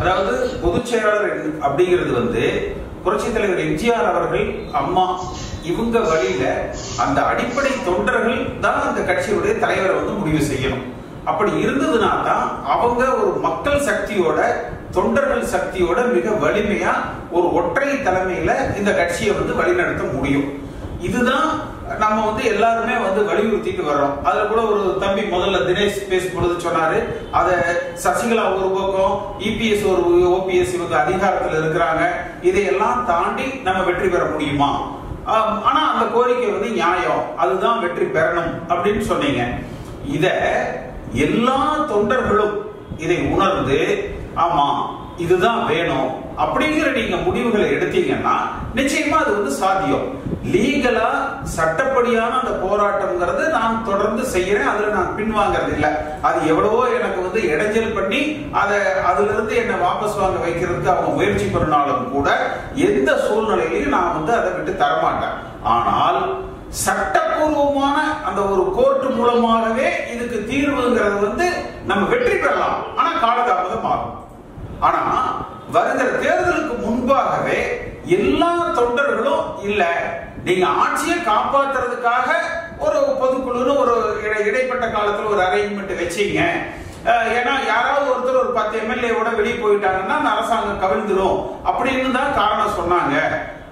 A: அதாவது பொதுச் செயலாளர் அப்படிங்கிறது புரட்சித் தலைவர் எம்ஜிஆர் அவர்கள், அம்மா இவங்க வழியில அந்த அடிப்படை தொண்டர்கள் தான் அந்த கட்சியுடைய தலைவரை முடிவு செய்யணும். அப்படி இருந்ததுனா தான் அவங்க ஒரு மக்கள் சக்தியோட தொண்டர்கள் சக்தியோட மிக வலிமையா ஒரு ஒற்றை தலைமையில இந்த கட்சியை வழிநடத்த முடியும். இதுதான் நம்ம எல்லாருமே வலியுறுத்திட்டு வர்றோம். அதுல கூட ஒரு தம்பி முதல்ல தினேஷ் பேசும்பொழுது சொன்னாரு, அத சசிகலா ஒரு பக்கம், இபிஎஸ் ஒரு ஓபிஎஸ் இவங்க அதிகாரத்தில் இருக்கிறாங்க, இதையெல்லாம் தாண்டி நம்ம வெற்றி பெற முடியுமா? ஆனா அந்த கோரிக்கை நியாயம், அதுதான் வெற்றி பெறணும் அப்படின்னு சொன்னீங்க. இத எல்லா தொண்டர்களும் இதை உணர்ந்து ஆமா இதுதான் வேணும் அப்படிங்கிற நீங்க முடிவுகளை எடுத்தீங்கன்னா நிச்சயமா அது சாத்தியம். லீகலா சட்டப்படியான அந்த போராட்டம்ங்கிறது நான் தொடர்ந்து செய்யறேன், அதுல நான் பின்வாங்கிறது இல்லை. அது எவ்வளவோ எனக்கு இடைஞ்சல் பண்ணி அதுல இருந்து என்ன வாபஸ் வாங்க வைக்கிறதுக்கு அவங்க முயற்சி பண்ணாலும் கூட எந்த சூழ்நிலையிலையும் நான் அதை விட்டு தரமாட்டேன். ஆனால் சட்டப்பூர்வமான அந்த ஒரு கோர்ட் மூலமாகவே இதுக்கு தீர்வுங்கிறது நம்ம வெற்றி பெறலாம். ஆனா காலதாமதம் ஆகும். ஆனா வருகிற தேர்தலுக்கு முன்பாகவே எல்லா தொண்டர்களும் இல்ல, நீங்க ஆட்சியை காப்பாத்துறதுக்காக ஒரு பொதுக்குழு ஒரு இடைப்பட்ட காலத்துல ஒரு அரேஞ்ச்மெண்ட் வச்சீங்க, ஏன்னா யாராவது ஒருத்தர் ஒரு 10 எம்எல்ஏவோட வெளியே போயிட்டாங்கன்னா அந்த அரசாங்கம் கவிழ்ந்துடும் அப்படின்னு தான் காரணம் சொன்னாங்க.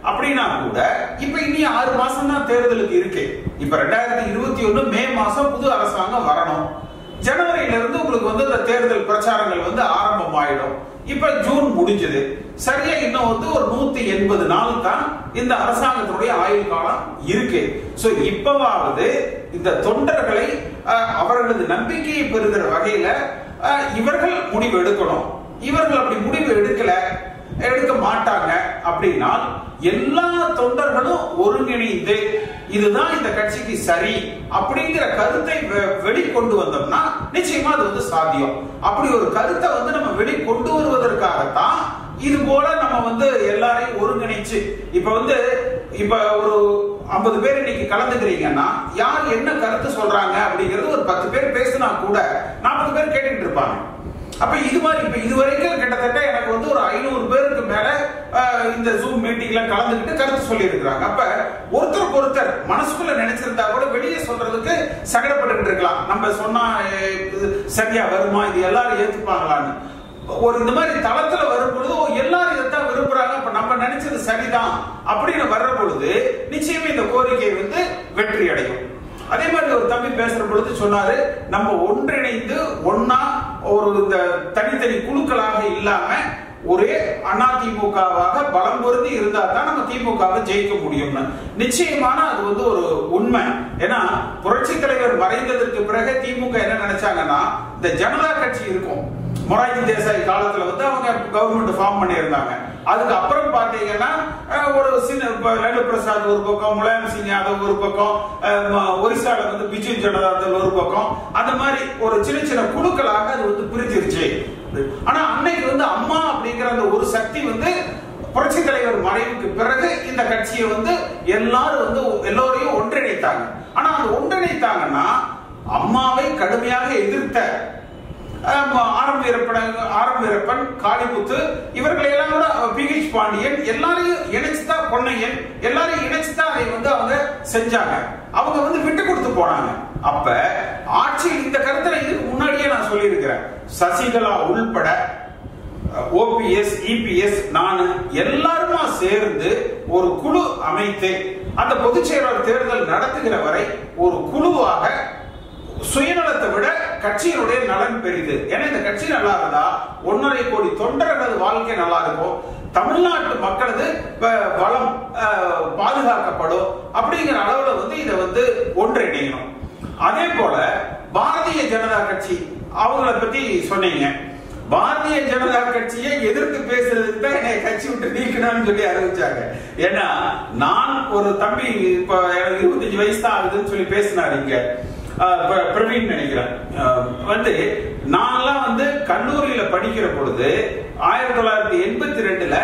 A: அப்படின்னா கூட இப்ப இனி 6 மாசம் தான் தேர்தலுக்கு இருக்கு. இப்ப 2021 மே மாசம் புது அரசாங்கம் வரணும். ஜனவரியில இருந்து உங்களுக்கு இந்த தேர்தல் பிரச்சாரங்கள் ஆரம்பமாயிடும். இப்ப ஜூன் முடிஞ்சது, சரியா இன்னும் ஒரு 180 நாள் தான் இந்த அரசாங்கத்தினுடைய ஆயுள் காலம் இருக்கு. சோ இப்பவாவது இந்த தொண்டர்களை அவர்களது நம்பிக்கையை பெறுகிற வகையில இவர்கள் முடிவு எடுக்கணும். இவர்கள் அப்படி முடிவு எடுக்க மாட்டாங்க அப்படின்னா எல்லா தொண்டர்களும் ஒருங்கிணைந்து இதுதான் இந்த கட்சிக்கு சரி அப்படிங்கிற கருத்தை வெளிக்கொண்டு வந்தோம்னா நிச்சயமா அது சாத்தியம். அப்படி ஒரு கருத்தை நம்ம வெளிக்கொண்டு வருவதற்காகத்தான் இது போல நம்ம எல்லாரையும் ஒருங்கிணைச்சு இப்ப ஒரு 50 பேர் இன்னைக்கு கலந்துக்கிறீங்கன்னா யார் என்ன கருத்து சொல்றாங்க அப்படிங்கிறது ஒரு 10 பேர் பேசினா கூட 40 பேர் கேட்டுக்கிட்டு இருப்பாங்க. அப்ப இது மாதிரி இப்ப இதுவரைக்கும் கிட்டத்தட்ட எனக்கு ஒரு 500 பேருக்கு மேல இந்த ஜூம் மீட்டிங்ல கலந்துக்கிட்டு கருத்து சொல்லி இருக்கிறாங்க. அப்ப ஒருத்தருக்கு ஒருத்தர் மனசுக்குள்ள நினைச்சிருந்தா கூட வெளியே சொல்றதுக்கு சங்கடப்பட்டு இருக்கலாம். நம்ம சொன்னா சரியா வருமா, இது எல்லாரும் ஏத்துப்பாங்களான்னு ஒரு இந்த மாதிரி தளத்துல வரும் பொழுது எல்லாரும் இதைத்தான் விரும்புறாங்க, அப்ப நம்ம நினைச்சது சரிதான் அப்படின்னு வர்ற பொழுது நிச்சயமா இந்த கோரிக்கை வெற்றி அடையும். அதே மாதிரி ஒரு தம்பி பேசுற பொழுது சொன்னாரு, நம்ம ஒன்றிணைந்து ஒன்னா ஒரு இந்த தனித்தனி குழுக்களாக இல்லாம ஒரே அதிமுகவாக பலம் பொருந்தி இருந்தா தான் நம்ம திமுகவை ஜெயிக்க முடியும்னு. நிச்சயமான அது ஒரு உண்மை. ஏன்னா புரட்சி தலைவர் மறைந்ததற்கு பிறகு திமுக என்ன நினைச்சாங்கன்னா இந்த ஜனதா கட்சி இருக்கும். மொரார்ஜி தேசாய் காலத்துல அவங்க கவர்மெண்ட் ஃபார்ம் பண்ணியிருந்தாங்க. அதுக்கு அப்புறம் பாத்தீங்கன்னா ஒரு சின்ன லாலு பிரசாத் ஒரு பக்கம், முலாயம் சிங் யாதவ் ஒரு பக்கம், ஒரிசால பிஜு ஜனதா தள் ஒரு பக்கம், அந்த மாதிரி ஒரு சின்ன சின்ன குழுக்களாக அது பிரிச்சிருச்சு. ஆனா அன்னைக்கு அம்மா அப்படிங்கிற அந்த ஒரு சக்தி புரட்சி தலைவர் மறைவுக்கு பிறகு இந்த கட்சியை எல்லாரும் எல்லோரையும் ஒன்றிணைத்தாங்க. ஆனா அது ஒன்றிணைத்தாங்கன்னா அம்மாவை கடுமையாக எதிர்த்த ஆரம் வீரப்பன், காளிமுத்து, இவர்களை எல்லாம் கூட PH பாண்டியன் எல்லாரையும் இணைச்சுதான், பொன்னையன் எல்லாரையும் இணைச்சுதான் அதை வந்து அவங்க செஞ்சாங்க. அவங்க வந்து விட்டு கொடுத்து போனாங்க. அப்ப ஆட்சியில் இந்த கருத்துல இதுக்கு முன்னாடியே நான் சொல்லியிருக்கிறேன். சசிகலா உள்பட OPS, EPS, நான் எல்லாருமா சேர்ந்து ஒரு குழு அமைத்து அந்த பொதுச் செயலாளர் தேர்தல் நடத்துகிற வரை ஒரு குழுவாக சுயநலத்தை விட கட்சியினுடைய நலன் பெரிது. ஏன்னா இந்த கட்சி நல்லா இருந்தா 1.5 கோடி தொண்டர்களது வாழ்க்கை நல்லா இருக்கும், தமிழ்நாட்டு மக்களது வளம் பாதுகாக்கப்படும் அப்படிங்கிற அளவுல வந்து இதை வந்து ஒன்றிணைக்கணும். அதே போல பாரதிய ஜனதா கட்சி அவங்கள பத்தி சொன்னீங்க. பாரதிய ஜனதா கட்சியை எதிர்த்து பேசுறதுக்கு தான் என்னை கட்சி விட்டு நீக்கணும்னு சொல்லி அறிவிச்சாங்க. ஏன்னா நான் ஒரு தம்பி இப்ப 25 வயசு தான் ஆகுதுன்னு சொல்லி பேசினாரு இங்க பிரவீன் நினைக்கிறேன். வந்து நான்லாம் வந்து கல்லூரியில படிக்கிற பொழுது 1982ல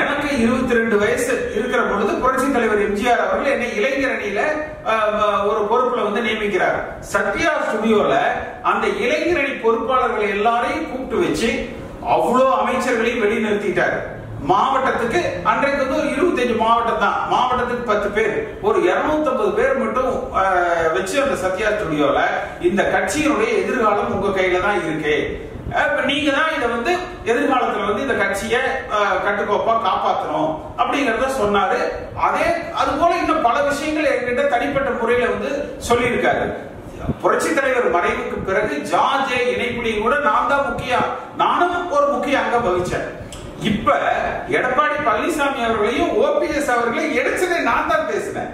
A: எனக்கு 22 வயசு இருக்கிற பொழுது புரட்சி தலைவர் எம்ஜிஆர் அவர்கள் என்னை இளைஞர் அணியில ஒரு பொறுப்புல வந்து நியமிக்கிறார். சத்யா ஸ்டுடியோல அந்த இளைஞர் அணி பொறுப்பாளர்கள் எல்லாரையும் கூப்பிட்டு வச்சு அவ்வளோ அமைச்சர்களையும் வெளிநிறுத்திட்டாரு. மாவட்டத்துக்கு அன்றைக்கு வந்து ஒரு 25 மாவட்டம் தான், மாவட்டத்துக்கு 10 பேர், ஒரு 250 பேர் மட்டும் வச்சு அந்த சத்யா ஸ்டுடியோல இந்த கட்சியினுடைய எதிர்காலம் உங்க கையில தான் இருக்கு, நீங்க தான் இதை வந்து எதிர்காலத்துல வந்து இந்த கட்சியை கட்டுக்கோப்பா காப்பாற்றணும் அப்படிங்கறத சொன்னாரு. அது போல இன்னும் பல விஷயங்கள் என்கிட்ட தனிப்பட்ட முறையில வந்து சொல்லியிருக்காரு. புரட்சி தலைவர் மறைவுக்கு பிறகு ஜார்ஜ் இணைப்புலையும் கூட நான் தான் நானும் ஒரு முக்கிய அங்கம் வகிச்சேன். இப்ப எடப்பாடி பழனிசாமி அவர்களையும் OPS அவர்களையும் எடுச்சதை நான் தான் பேசினேன்.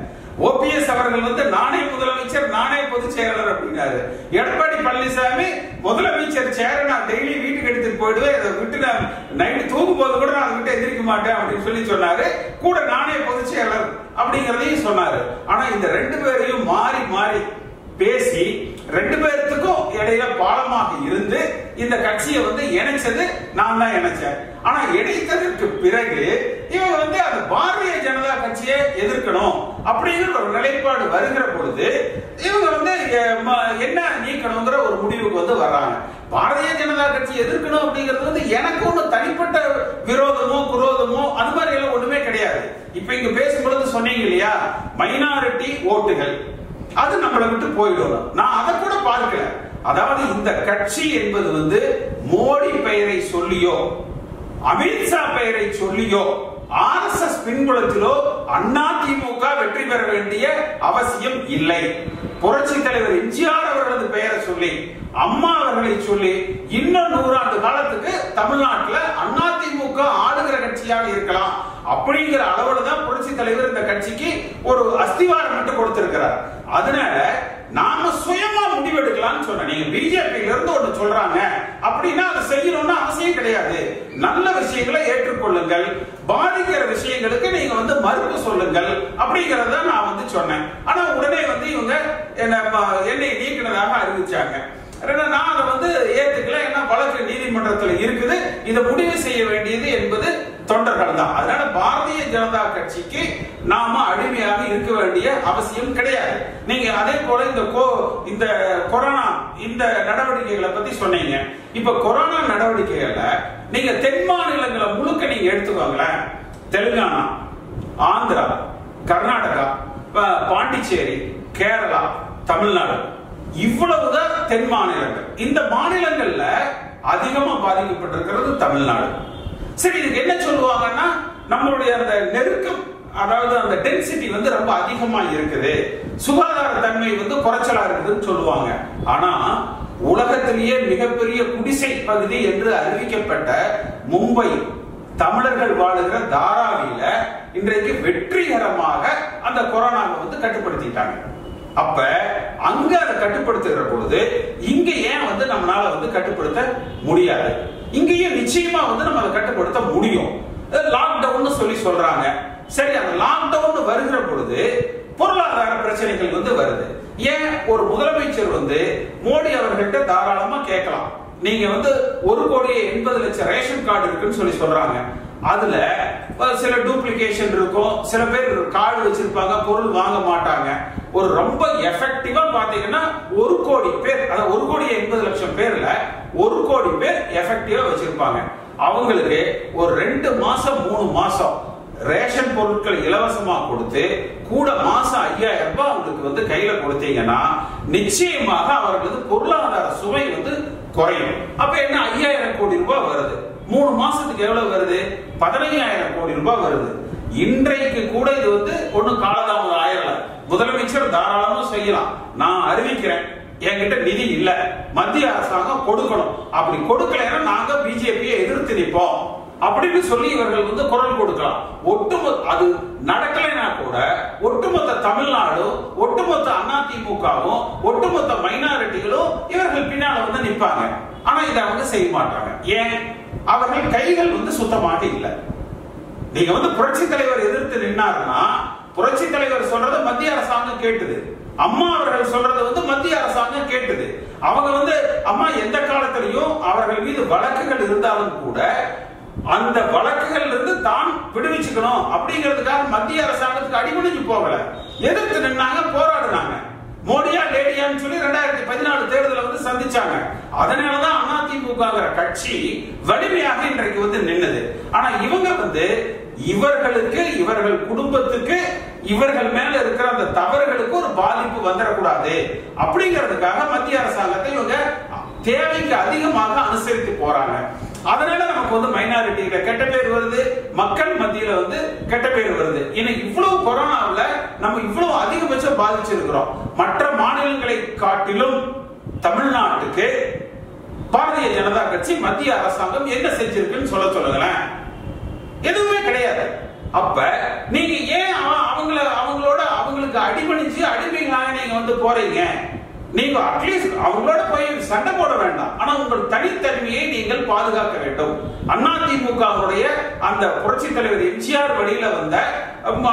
A: OPS அவர்கள் வந்து நானே முதலமைச்சர், நானே பொதுச் செயலாளர் அப்படின்னாரு. எடப்பாடி பழனிசாமி முதலமைச்சர் சேர நான் டெய்லி வீட்டுக்கு எடுத்துட்டு போயிடுவேன், இதை விட்டு நான் நைட்டு தூங்கும் போது கூட நான் விட்டு எதிர்க்க மாட்டேன் அப்படின்னு சொல்லி சொன்னாரு. கூட நானே பொதுச் செயலாளர் அப்படிங்கறதையும் சொன்னாரு. ஆனா இந்த 2 பேரையும் மாறி மாறி பேசி 2 பேருக்கும் இடையில பாலமாக இருந்து இந்த கட்சியை வந்து இணைச்சது நான் தான் இணைச்சேன். ஆனா இணைத்ததற்கு பிறகு இவங்க வந்து அந்த பாரதிய ஜனதா கட்சியை எதிர்க்கணும் அப்படிங்கிற ஒரு நிலைப்பாடு வருகிற பொழுது இவங்க வந்து என்ன நீக்கணுங்கிற ஒரு முடிவுக்கு வந்து வர்றாங்க. பாரதிய ஜனதா கட்சி எதிர்க்கணும் அப்படிங்கிறது வந்து எனக்கு ஒண்ணு தனிப்பட்ட விரோதமோ குரோதமோ அது மாதிரி எல்லாம் ஒண்ணுமே கிடையாது. இப்ப இங்க பேசும்பொழுது சொன்னீங்க இல்லையா, மைனாரிட்டி ஓட்டுகள் அது நம்மளை விட்டு போயிடும். நான் அதை கூட பார்க்கல. அதாவது இந்த கட்சி என்பது வந்து மோடி பெயரை சொல்லியோ அமித்ஷா பெயரை சொல்லியோ RSS பின்புலத்திலோ அதிமுக வெற்றி பெற வேண்டிய அவசியம் இல்லை. புரட்சி தலைவர் எம்ஜிஆர் அவர்களது பெயரை சொல்லி, அம்மா அவர்களை சொல்லி இன்னும் 100 ஆண்டு காலத்துக்கு தமிழ்நாட்டில் அதிமுக ஆளுகிற கட்சியாக இருக்கலாம் அப்படிங்கிற அளவுல தான் புரட்சி தலைவர் இந்த கட்சிக்கு ஒரு அஸ்திவாரம் மட்டும் கொடுத்திருக்கிறார். அதனால நாம சுயமா முடிவெடுக்கலாம்னு சொன்ன. நீங்க பிஜேபியில இருந்து ஒண்ணு சொல்றாங்க அப்படின்னா அதை செய்யணும்னு அவசியம் கிடையாது. நல்ல விஷயங்களை ஏற்றுக்கொள்ளுங்கள், பாதிக்கிற விஷயங்களுக்கு நீங்க வந்து மறுப்பு சொல்லுங்கள் அப்படிங்கறத நான் வந்து சொன்னேன். ஆனா உடனே வந்து இவங்க என்னை நீக்கினதாக அறிவிச்சாங்க. நான் அதை வந்து ஏத்துக்கல. ஏன்னா வழக்கு நீதிமன்றத்தில் இருக்குது, இதை முடிவு செய்ய வேண்டியது என்பது தொண்டர்கள் தான். அதனால பாரதிய ஜனதா கட்சிக்கு நாம அடிமையாக இருக்க வேண்டிய அவசியம் கிடையாது. நீங்க அதே போல இந்த கொரோனா இந்த நடவடிக்கைகளை பத்தி சொன்னீங்க. இப்ப கொரோனா நடவடிக்கைகள்ல நீங்க தென் மாநிலங்களை முழுக்க நீங்க எடுத்துக்கோங்களேன். தெலுங்கானா, ஆந்திரா, கர்நாடகா, பாண்டிச்சேரி, கேரளா, தமிழ்நாடு, இவ்வளவுதான் தென் மாநிலங்கள். இந்த மாநிலங்கள்ல அதிகமா பாதிக்கப்பட்டிருக்கிறது தமிழ்நாடு. சரி, இதுக்கு என்ன சொல்லுவாங்கன்னா நம்மளுடைய அந்த நெருக்கம், அதாவது அந்த டென்சிட்டி வந்து ரொம்ப அதிகமா இருக்குது, சுகாதார தன்மை வந்து குறைச்சலா இருக்குதுன்னு சொல்லுவாங்க. ஆனா உலகத்திலேயே மிகப்பெரிய குடிசை பகுதி என்று அறிவிக்கப்பட்ட மும்பை, தமிழர்கள் வாழுகிற தாராவியில இன்றைக்கு வெற்றிகரமாக அந்த கொரோனாவை வந்து கட்டுப்படுத்திட்டாங்க. அப்ப அங்க அதை கட்டுப்படுத்துகிற பொழுது இங்க ஏன் வந்து நம்மளால வந்து கட்டுப்படுத்த முடியாது? இங்கேயும் நிச்சயமா வந்து நம்ம அதை கட்டுப்படுத்த முடியும். லாக்டவுன் சொல்லி சொல்றாங்க. சரி, அந்த லாக்டவுன் வருகிற பொழுது பொருளாதார பிரச்சனைகள் வந்து வருது. ஏன் ஒரு முதலமைச்சர் வந்து மோடி அவர்கள்ட்ட தாராளமா கேட்கலாம், நீங்க வந்து 1,80,00,000 ரேஷன் கார்டு இருக்குன்னு சொல்லி சொல்றாங்க. அதுல சில டூப்ளிகேஷன் இருக்கும், சில பேர் கார்டு வச்சிருப்பாங்க, பொருள் வாங்க மாட்டாங்க. ஒரு ரொம்ப எஃபெக்டிவா பாத்தீங்கன்னா 1 கோடி பேர், அதாவது 1,80,00,000 பேர்ல 1 கோடி பேர் எஃபெக்டிவா வச்சிருப்பாங்க. அவங்களுக்கு ஒரு 2 மாசம் 3 மாசம் ரேஷன் பொருட்கள் இலவசமா கொடுத்து கூட மாசம் 5,000 ரூபாய் அவங்களுக்கு வந்து கையில கொடுத்தீங்கன்னா நிச்சயமாக அவர்களுக்கு பொருளாதார சுமை வந்து குறையும். அப்ப என்ன 5,000 கோடி ரூபாய் வருது. 3 மாசத்துக்கு எவ்வளவு வருது? 15,000 கோடி ரூபாய் வருது. இன்றைக்கு கூட இது வந்து ஒண்ணு காலதாமதம் ஆயிரல. முதலமைச்சர் தாராளமா செய்யலாம். நான் அறிவிக்கிறேன், என்கிட்ட நிதி இல்ல, மத்திய அரசாங்கம் கொடுக்கணும், அப்படி கொடுக்கலைன்னா நாங்க பிஜேபியை எதிர்த்து நிற்போம் அப்படின்னு சொல்லி இவர்கள் வந்து குரல் கொடுக்கலாம். ஒட்டுமொத்த அது நடக்கலைன்னா கூட ஒட்டுமொத்த தமிழ்நாடும், ஒட்டுமொத்த அதிமுகவும், ஒட்டுமொத்த மைனாரிட்டிகளும் இவர்கள் பின்னால வந்து நிற்பாங்க. ஆனா இதை அவங்க செய்ய மாட்டாங்க. ஏன்? அவர்கள் கைகள் வந்து சுத்தமாக இல்லை. நீங்க வந்து புரட்சி தலைவர் எதிர்த்து நின்னாருன்னா புரட்சி தலைவர் சொல்றத மத்திய அரசாங்கம் கேட்டுது, அம்மா அவர்கள் சொல்றது வந்து மத்திய அரசாங்கம் கேட்டுது. அவங்க வந்து அம்மா எந்த காலத்திலையும் அவர்கள் மீது வழக்குகள் இருந்தாலும் கூட அந்த வழக்குகள் இருந்து தான் விடுவிச்சுக்கணும் அப்படிங்கிறதுக்காக மத்திய அரசாங்கத்துக்கு அடிபணிஞ்சு போகல, எதிர்த்து நின்னாங்க, போராடினாங்க. மோடியா லேடியான்னு சொல்லி 2014 தேர்தலை வந்து சந்திச்சாங்க. அதனாலதான் அதிமுகங்கிற கட்சி வலிமையாக இன்றைக்கு வந்து நின்னது. ஆனா இவங்க வந்து இவர்களுக்கு, இவர்கள் குடும்பத்துக்கு, இவர்கள் மேல இருக்கிற அந்த தவறுகளுக்கு ஒரு பாதிப்பு வந்துடக்கூடாது அப்படிங்கிறதுக்காக மத்திய அரசாங்கத்தை இவங்க தேவைக்கு அதிகமாக அனுசரித்து போறாங்க. அதனால நமக்கு வந்து மைனாரிட்டியில கெட்ட பேர் வருது, மக்கள் மத்தியில வந்து கெட்ட பேர் வருது. இன்னைக்கு இவ்வளவு கொரோனாவில் நம்ம இவ்வளவு அதிகபட்சம் பாதிச்சிருக்கிறோம். மற்ற மாநிலங்களை காட்டிலும் தமிழ்நாட்டுக்கு பாரதிய ஜனதா கட்சி, மத்திய அரசாங்கம் என்ன செஞ்சிருக்குன்னு சொல்லுங்களேன். எதுவுமே கிடையாது. அப்ப நீங்க ஏன் அவங்களுக்கு அடிபணிச்சு அடிமைகளாக நீங்க வந்து போறீங்க? நீங்க அட்லீஸ்ட் அவங்களோட போய் சண்டை போட வேண்டாம், ஆனா உங்கள் தனித்தன்மையை நீங்கள் பாதுகாக்க வேண்டும். அதிமுகவுடைய அந்த புரட்சி தலைவர் எம்ஜிஆர் வழியில வந்த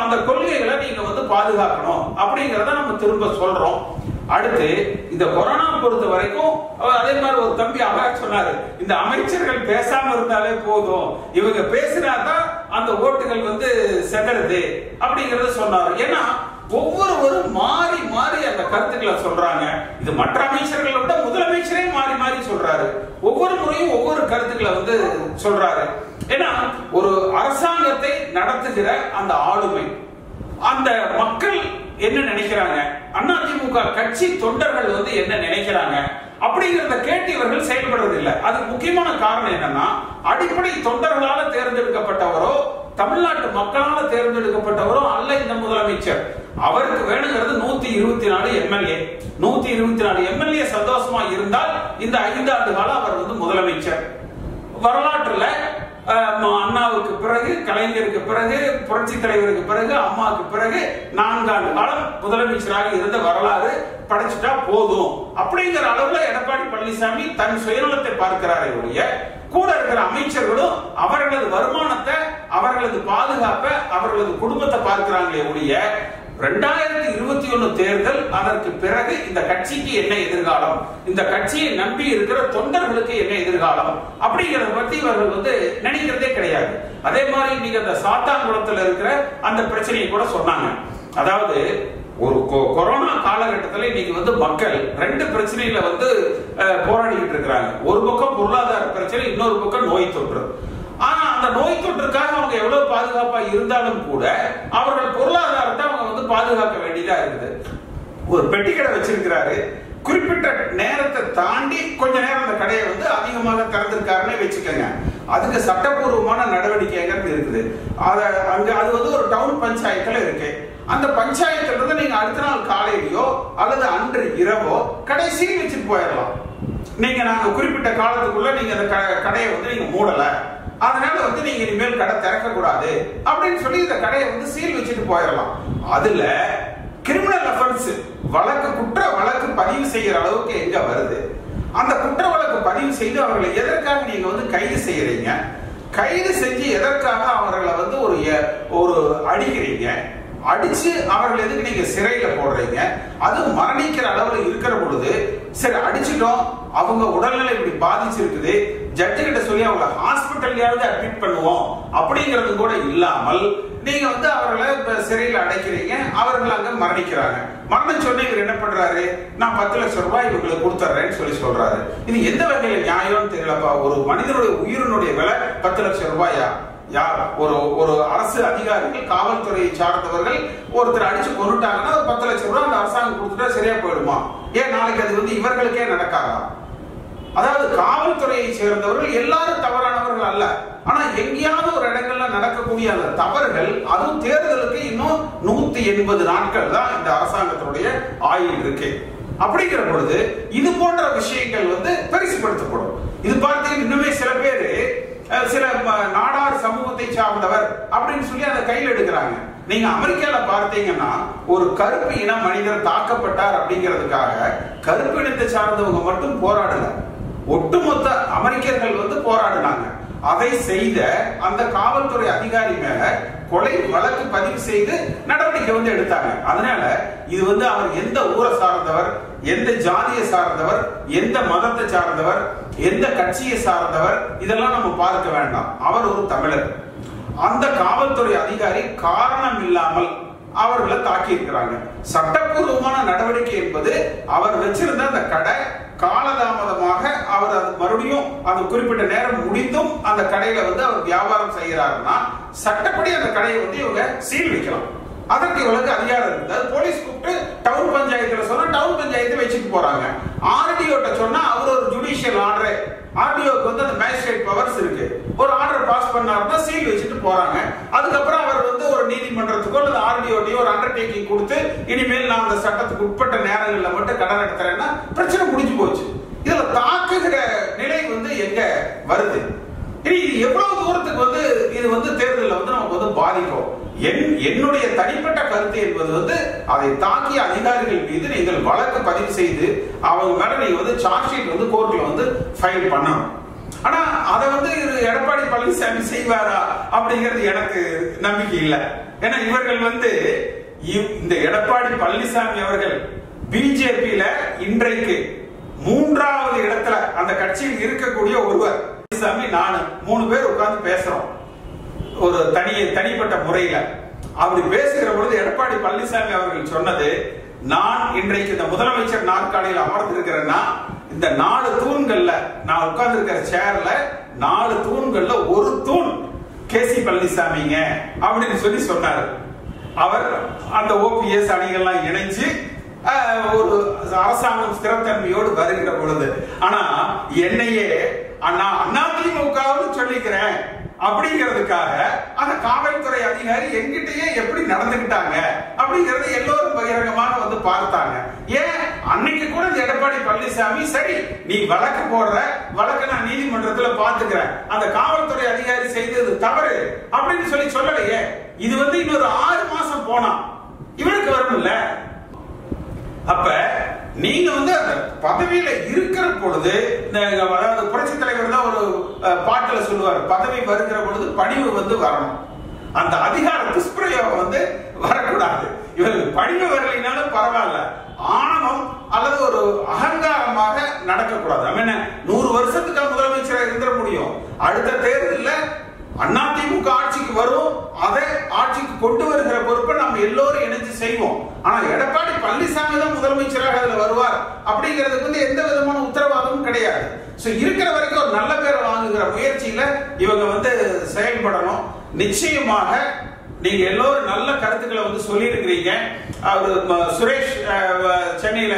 A: அந்த கொள்கைகளை நீங்க வந்து பாதுகாக்கணும் அப்படிங்கறத நம்ம திரும்ப சொல்றோம். அடுத்து இந்த கொரோனா பொறுத்த வரைக்கும் அதே மாதிரி ஒரு தம்பி அழகா சொன்னாரு, இந்த அமைச்சர்கள் பேசாம இருந்தாலே போதும், இவங்க பேசினாதான் அந்த ஓட்டுகள் வந்து செதறுது அப்படிங்கறத சொன்னாரு. ஏன்னா ஒவ்வொருவரும் மாறி மாறி அந்த கருத்துக்களை சொல்றாங்க. இது மற்ற அமைச்சர்களை விட முதலமைச்சரே மாறி மாறி சொல்றாரு. ஒவ்வொரு முறையும் ஒவ்வொரு கருத்துக்களை வந்து சொல்றாரு. ஏன்னா ஒரு அரசாங்கத்தை நடத்துகிற அந்த ஆளுமை, அந்த மக்கள் என்ன நினைக்கிறாங்க, அதிமுக கட்சி தொண்டர்கள் வந்து என்ன நினைக்கிறாங்க அப்படிங்கறத கேட்டு இவர்கள் செயல்படுறது இல்லை. அதுக்கு முக்கியமான காரணம் என்னன்னா, அடிப்படை தொண்டர்களால தேர்ந்தெடுக்கப்பட்டவரோ தமிழ்நாட்டு மக்களால் தேர்ந்தெடுக்கப்பட்டவரோ அல்ல இந்த முதலமைச்சர். அவருக்கு வேணுங்கிறது 124 எம்எல்ஏ. 124 எம்எல்ஏ சந்தோஷமா இருந்தால் இந்த 5 ஆண்டு காலம் அவர் வந்து முதலமைச்சர். வரலாற்றுல அண்ணாவுக்கு பிறகு, கலைஞருக்கு பிறகு, புரட்சி தலைவருக்கு பிறகு, அம்மாவுக்கு பிறகு 4 ஆண்டு காலம் முதலமைச்சராக இருந்த வரலாறு படைச்சிட்டா போதும் அப்படிங்கிற அளவுல எடப்பாடி பழனிசாமி தன் சுயநலத்தை பார்க்கிறாரே ஒழிய, கூட இருக்கிற அமைச்சர்களும் அவர்களது வருமானத்தை, அவர்களது பாதுகாப்பை, அவர்களது குடும்பத்தை பார்க்கிறாங்களே ஒழிய 2021 தேர்தல், அதற்கு பிறகு இந்த கட்சிக்கு என்ன எதிர்காலம், இந்த கட்சியை நம்பி இருக்கிற தொண்டர்களுக்கு என்ன எதிர்காலம் அப்படிங்கறத பத்தி இவர்கள் வந்து நினைக்கிறதே கிடையாது. அதே மாதிரி இன்னைக்கு அந்த சாத்தான்குளத்துல இருக்கிற அந்த பிரச்சனையை கூட சொன்னாங்க. அதாவது ஒரு கொரோனா காலகட்டத்தில் இன்னைக்கு வந்து மக்கள் 2 பிரச்சனையில வந்து போராடிக்கிட்டு இருக்கிறாங்க. ஒரு பக்கம் பொருளாதார பிரச்சனை, இன்னொரு பக்கம் நோய் தொற்று. ஆனா அந்த நோய் தொற்றுக்காக அவங்க எவ்வளவு பாதுகாப்பா இருந்தாலும் கூட அவர்கள் பொருளாதாரத்தை அவங்க வந்து பாதுகாக்க வேண்டியதா இருக்குது. ஒரு பெட்டி கடை வச்சிருக்கிறாரு, குறிப்பிட்ட நேரத்தை தாண்டி கொஞ்ச நேரம் அந்த கடையை வந்து அதிகமாக திறந்திருக்காருன்னு வச்சுக்கோங்க, அதுக்கு சட்டப்பூர்வமான நடவடிக்கைகள் இருக்குது. அது வந்து ஒரு டவுன் பஞ்சாயத்துல இருக்கு. அந்த பஞ்சாயத்துல இருந்து நீங்க அடுத்த நாள் காலையிலயோ அல்லது அன்று இரவோ கடை சீல் வச்சுட்டு போயிடலாம். நீங்க நாங்க குறிப்பிட்ட காலத்துக்குள்ள நீங்க அந்த கடையை வந்து நீங்க மூடல, அதனால வந்து நீங்க இனிமேல் கடை திறக்க கூடாது அப்படின்னு சொல்லி இந்த கடையை வந்து சீல் வச்சுட்டு போயிடலாம். அதுல கிரிமினல் அஃபென்ஸ் குற்ற வழக்கு பதிவு செய்யற அளவுக்கு எங்க வருது? அந்த குற்ற வழக்கு பதிவு செய்து அவர்களை எதற்காக நீங்க வந்து கைது செய்யறீங்க? கைது செஞ்சு எதற்காக அவர்களை வந்து ஒரு அடிக்கிறீங்க? அடிச்சு அவர்கள் எதுக்கு நீங்க சிறையில போடுறீங்க? அது மரணிக்கிற அளவுல இருக்கிற பொழுது சரி அடிச்சிட்டோம், அவங்க உடல்நிலை இப்படி பாதிச்சிருக்குது, ஜட்ஜு கிட்ட சொல்லி அவங்களை ஹாஸ்பிட்டல்லையாவது அட்மிட் பண்ணுவோம் அப்படிங்கிறது கூட இல்லாமல் நீங்க வந்து அவர்களை சிறையில் அடைக்கிறீங்க, அவர்கள் அங்க மரணிக்கிறாங்க. மரணம் சொன்ன இவர் என்ன பண்றாரு, நான் 10 லட்சம் ரூபாய் இவங்களுக்கு கொடுத்துறேன்னு சொல்றாரு. இது எந்த வகையில நியாயம்னு தெரியலப்பா. ஒரு மனிதனுடைய உயிரினுடைய விலை 10 லட்சம் ரூபாயா? யார் ஒரு அரசு அதிகாரிகள், காவல்துறையை சார்ந்தவர்கள் ஒருத்தர் அடிச்சு கொண்டுட்டாங்கன்னா 10 லட்சம் ரூபாய் அந்த அரசாங்கம் கொடுத்துட்டா சரியா போயிடுமா? ஏன் நாளைக்கு அது வந்து இவர்களுக்கே நடக்காதா? அதாவது காவல்துறையை சேர்ந்தவர்கள் எல்லாரும் தவறானவர்கள் அல்ல. ஆனா எங்கேயாவது ஒரு இடங்கள்ல நடக்கக்கூடிய அந்த தவறுகள், அதுவும் தேர்தலுக்கு இன்னும் 180 நாட்கள் தான் இந்த அரசாங்கத்தினுடைய ஆயுள் இருக்கு. அப்படிங்கிற பொழுது இது போன்ற விஷயங்கள் வந்து பரிசுப்படுத்தப்படும். இது பார்த்தீங்கன்னா இன்னுமே சில பேரு சில நாடார் சமூகத்தை சார்ந்தவர் அப்படின்னு சொல்லி அதை கையில் எடுக்கிறாங்க. நீங்க அமெரிக்கால பார்த்தீங்கன்னா ஒரு கருப்பு இன மனிதர் தாக்கப்பட்டார் அப்படிங்கிறதுக்காக கருப்பு இனத்தை சார்ந்தவங்க மட்டும் போராடல, ஒட்டுமொத்த அமெரிக்கர்கள் வந்து போராடினாங்க. அதை செய்த அந்த காவல்துறை அதிகாரி மேல கொலை வழக்கு பதிவு செய்து நடவடிக்கை வந்து எடுத்தாங்க. அதனால இது வந்து அவர் எந்த ஊரை சார்ந்தவர், எந்த ஜாதியை சார்ந்தவர், எந்த மதத்தை சார்ந்தவர், எந்த கட்சியை சார்ந்தவர், இதெல்லாம் நம்ம பார்க்க வேண்டாம். அவர் ஒரு தமிழர். அந்த காவல்துறை அதிகாரி காரணம் இல்லாமல் அவர்களை தாக்கி இருக்கிறாங்க. சட்டப்பூர்வமான நடவடிக்கை என்பது அவர் வச்சிருந்த அந்த கடை காலதாமதமாக அவர் அது மறுபடியும் அந்த குறிப்பிட்ட நேரம் முடிந்தும் அந்த கடையில வந்து அவர் வியாபாரம் செய்யறாருன்னா சட்டப்படி அந்த கடையை வந்து இவங்க சீல் வைக்கலாம். அதற்கு இவங்களுக்கு அதிகாரம் இருக்குது. போலீஸ் கூப்பிட்டு டவுன் பஞ்சாயத்துல சொன்னா டவுன் பஞ்சாயத்து வச்சுட்டு போறாங்க. ஆர்டிஓட்ட சொன்னா அவர் ஒரு ஜுடிஷியல் ஆர்டர், ஆர்டிஓக்கு வந்து அந்த மேஜிஸ்ட்ரேட் பவர்ஸ் இருக்கு, ஒரு ஆர்டர் பாஸ் பண்ணாருன்னா சீல் வச்சுட்டு போறாங்க. அதுக்கப்புறம் அவர் வந்து ஒரு நீதிமன்றத்துக்கோ அல்லது ஆர்டிஓட்டையோ ஒரு அண்டர்டேக்கிங் கொடுத்து இனிமேல் நான் அந்த சட்டத்துக்கு உட்பட்ட நேரங்களில் மட்டும் கடன் நடத்துறேன்னா பிரச்சனை முடிஞ்சு போச்சு. இதுல தாக்குகிற நிலை வந்து எங்க வருது? இது எவ்வளவு தூரத்துக்கு வந்து இது வந்து தேர்தலில் வந்து நமக்கு வந்து பாதிக்கும்? என்னுடைய தனிப்பட்ட கருத்து என்பது வந்து அதை தாக்கிய அதிகாரிகள் மீது நீங்கள் வழக்கு பதிவு செய்து அவங்க மேல நீங்க வந்து சார்ஜ் ஷீட் வந்து கோர்ட்ல வந்து ஃபைல் பண்ணணும். ஆனா அதை வந்து எடப்பாடி பழனிசாமி செய்வாரா அப்படிங்கிறது எனக்கு நம்பிக்கை இல்லை. ஏன்னா இவர்கள் வந்து இந்த எடப்பாடி பழனிசாமி அவர்கள் பிஜேபியில இன்றைக்கு 3வது இடத்துல அந்த கட்சியில் இருக்கக்கூடிய ஒருவர். பழனிசாமி நானு 3 பேர் உட்கார்ந்து பேசுறோம் ஒரு தனிப்பட்ட முறையில. அப்படி பேசுகிற பொழுது எடப்பாடி பழனிசாமி அவர்கள் சொன்னது, நான் இன்றைக்கு இந்த முதலமைச்சர் நாற்காலியில் அமர்ந்திருக்கிறேன்னா இந்த 4 தூண்கள்ல நான் உட்கார்ந்து இருக்கிற சேர்ல 4 தூண்கள்ல ஒரு தூண் கேசி பழனிசாமிங்க அப்படின்னு சொல்லி சொன்னாரு. அவர் அந்த ஓபிஎஸ் அணிகள்லாம் இணைஞ்சு ஒரு அரசாங்கம் ஸ்திரத்தன்மையோடு வருகிற பொழுது, ஆனா என்னையே அதிமுகவுன்னு சொல்லிக்கிறேன் அப்படிங்கிறதுக்காக அந்த காவல்துறை அதிகாரி என்கிட்டயே எப்படி நடந்துகிட்டாங்க அப்படிங்கறத எல்லோரும் பகிரங்கமாக வந்து பார்த்தாங்க. ஏன் அன்னைக்கு கூட எடப்பாடி பழனிசாமி சரி நீ வழக்கு போடுற, வழக்கு நான் நீதிமன்றத்துல பாத்துக்கிறேன், அந்த காவல்துறை அதிகாரி செய்தது தவறு அப்படின்னு சொல்லலையே. இது வந்து இன்னொரு 6 மாசம் போனா இவருக்கு வரும்ல. அப்ப நீங்க வந்து அந்த பதவியில இருக்கிற பொழுது, அதாவது புரட்சி தலைவர் தான் ஒரு பாட்டுல சொல்லுவார், பதவி வருகிற பொழுது பணிவு வந்து வரணும், அந்த அதிகார துஷ்பிரயோகம் வந்து வரக்கூடாது. இவருக்கு பணிவு வரலைனாலும் பரவாயில்ல, ஆணவம் அல்லது ஒரு அகங்காரமாக நடக்கக்கூடாது. நம்ம என்ன 100 வருஷத்துக்கு முதலமைச்சராக இருந்துட முடியும்? அடுத்த தேர்தலில் அதிமுக ஆட்சிக்கு வரும், அதை ஆட்சிக்கு கொண்டு வருகிற பொறுப்பை நம்ம எல்லோரும் இணைஞ்சு செய்வோம். ஆனா எடப்பாடி பழனிசாமி தான் முதலமைச்சராக அதுல வருவார் அப்படிங்கிறதுக்கு வந்து எந்த விதமான உத்தரவாதமும் கிடையாது. இருக்கிற வரைக்கும் ஒரு நல்ல பேர் வாங்குகிற முயற்சியில இவங்க வந்து செயல்படணும். நிச்சயமாக நீங்க எல்லோரும் நல்ல கருத்துக்களை வந்து சொல்லி இருக்கிறீங்க. அவரு சுரேஷ் சென்னையில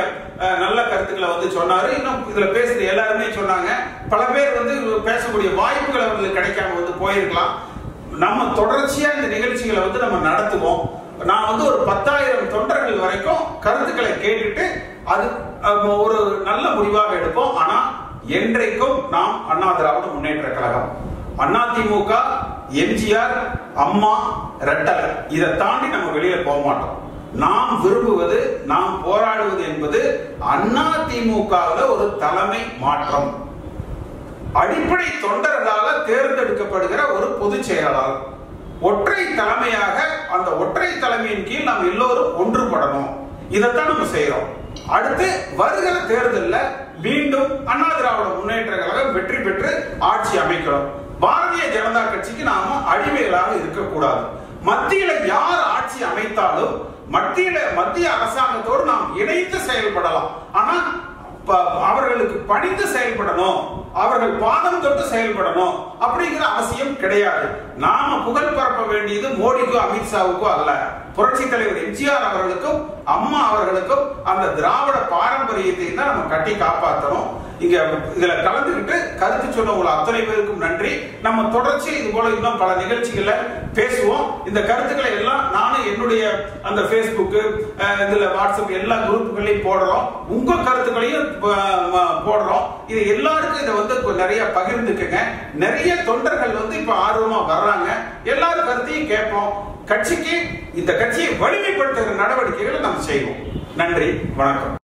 A: நல்ல கருத்துக்களை வந்து சொன்னாரு. இன்னும் இதுல பேசுற எல்லாருமே சொன்னாங்க. பல பேர் வந்து பேசக்கூடிய வாய்ப்புகள் அவங்களுக்கு கிடைக்காம வந்து போயிருக்கலாம். நம்ம தொடர்ச்சியா இந்த நிகழ்ச்சிகளை வந்து நம்ம நடத்துவோம். நான் வந்து ஒரு 10,000 தொண்டர்கள் வரைக்கும் கருத்துக்களை கேட்டுட்டு அது ஒரு நல்ல முடிவாக எடுப்போம். ஆனா என்றைக்கும் நாம் அண்ணா திராவிட முன்னேற்ற கழகம், அதிமுக, எம்ஜிஆர், அம்மா, ரெட்டலை, இதை தாண்டி நம்ம வெளியில போக மாட்டோம். நாம் விரும்புவது, நாம் போராடுவது என்பது அதிமுகவில் ஒரு தலைமை மாற்றம், அடிப்படை தொண்டர்களால் தேர்ந்தெடுக்கப்படுகிற ஒரு பொதுச் செயலாளர், ஒற்றை தலைமையாக அந்த ஒற்றை தலைமையின் கீழ் நாம் எல்லோரும் ஒன்றுபடணும். இதைத்தான் நம்ம செய்யறோம். அடுத்து வருகிற தேர்தலில் மீண்டும் அண்ணா திராவிட முன்னேற்ற கழகம் வெற்றி பெற்று ஆட்சி அமைக்கணும். பாரதிய ஜனதா கட்சிக்கு நாம அடிமைகளாக இருக்கக்கூடாது. மத்தியில யார் ஆட்சி அமைத்தாலும் மத்திய அரசாங்கத்தோடு நாம் இணைத்து செயல்படலாம். ஆனா அவர்களுக்கு பணிந்து செயல்படணும், அவர்கள் பாதம் தொட்டு செயல்படணும் அப்படிங்கிற அவசியம் கிடையாது. நாம புகழ் பரப்ப வேண்டியது மோடிக்கோ அமித்ஷாவுக்கோ அல்ல, புரட்சி தலைவர் எம்ஜிஆர் அவர்களுக்கும் அம்மா அவர்களுக்கும் அந்த திராவிட பாரம்பரியத்தை தான் நம்ம கட்டி காப்பாற்றணும். இதுல கலந்துகிட்டு கருத்து சொன்ன உங்களை அத்தனை பேருக்கும் நன்றி. நம்ம தொடர்ச்சி இது போல இன்னும் பல நிகழ்ச்சிகள்ல பேசுவோம். இந்த கருத்துக்களை எல்லாம் நானும் என்னுடைய அந்த Facebook, இதுல வாட்ஸ்அப் எல்லா குரூப்புகளையும் போடுறோம். உங்க கருத்துக்களையும் போடுறோம். இது எல்லாருக்கும் இதை வந்து நிறைய பகிர்ந்துக்குங்க. நிறைய தொண்டர்கள் வந்து இப்ப ஆர்வமா வர்றாங்க. எல்லாரும் கருத்தையும் கேட்போம். கட்சிக்கு இந்த கட்சியை வலிமைப்படுத்துகிற நடவடிக்கைகளை நம்ம செய்வோம். நன்றி, வணக்கம்.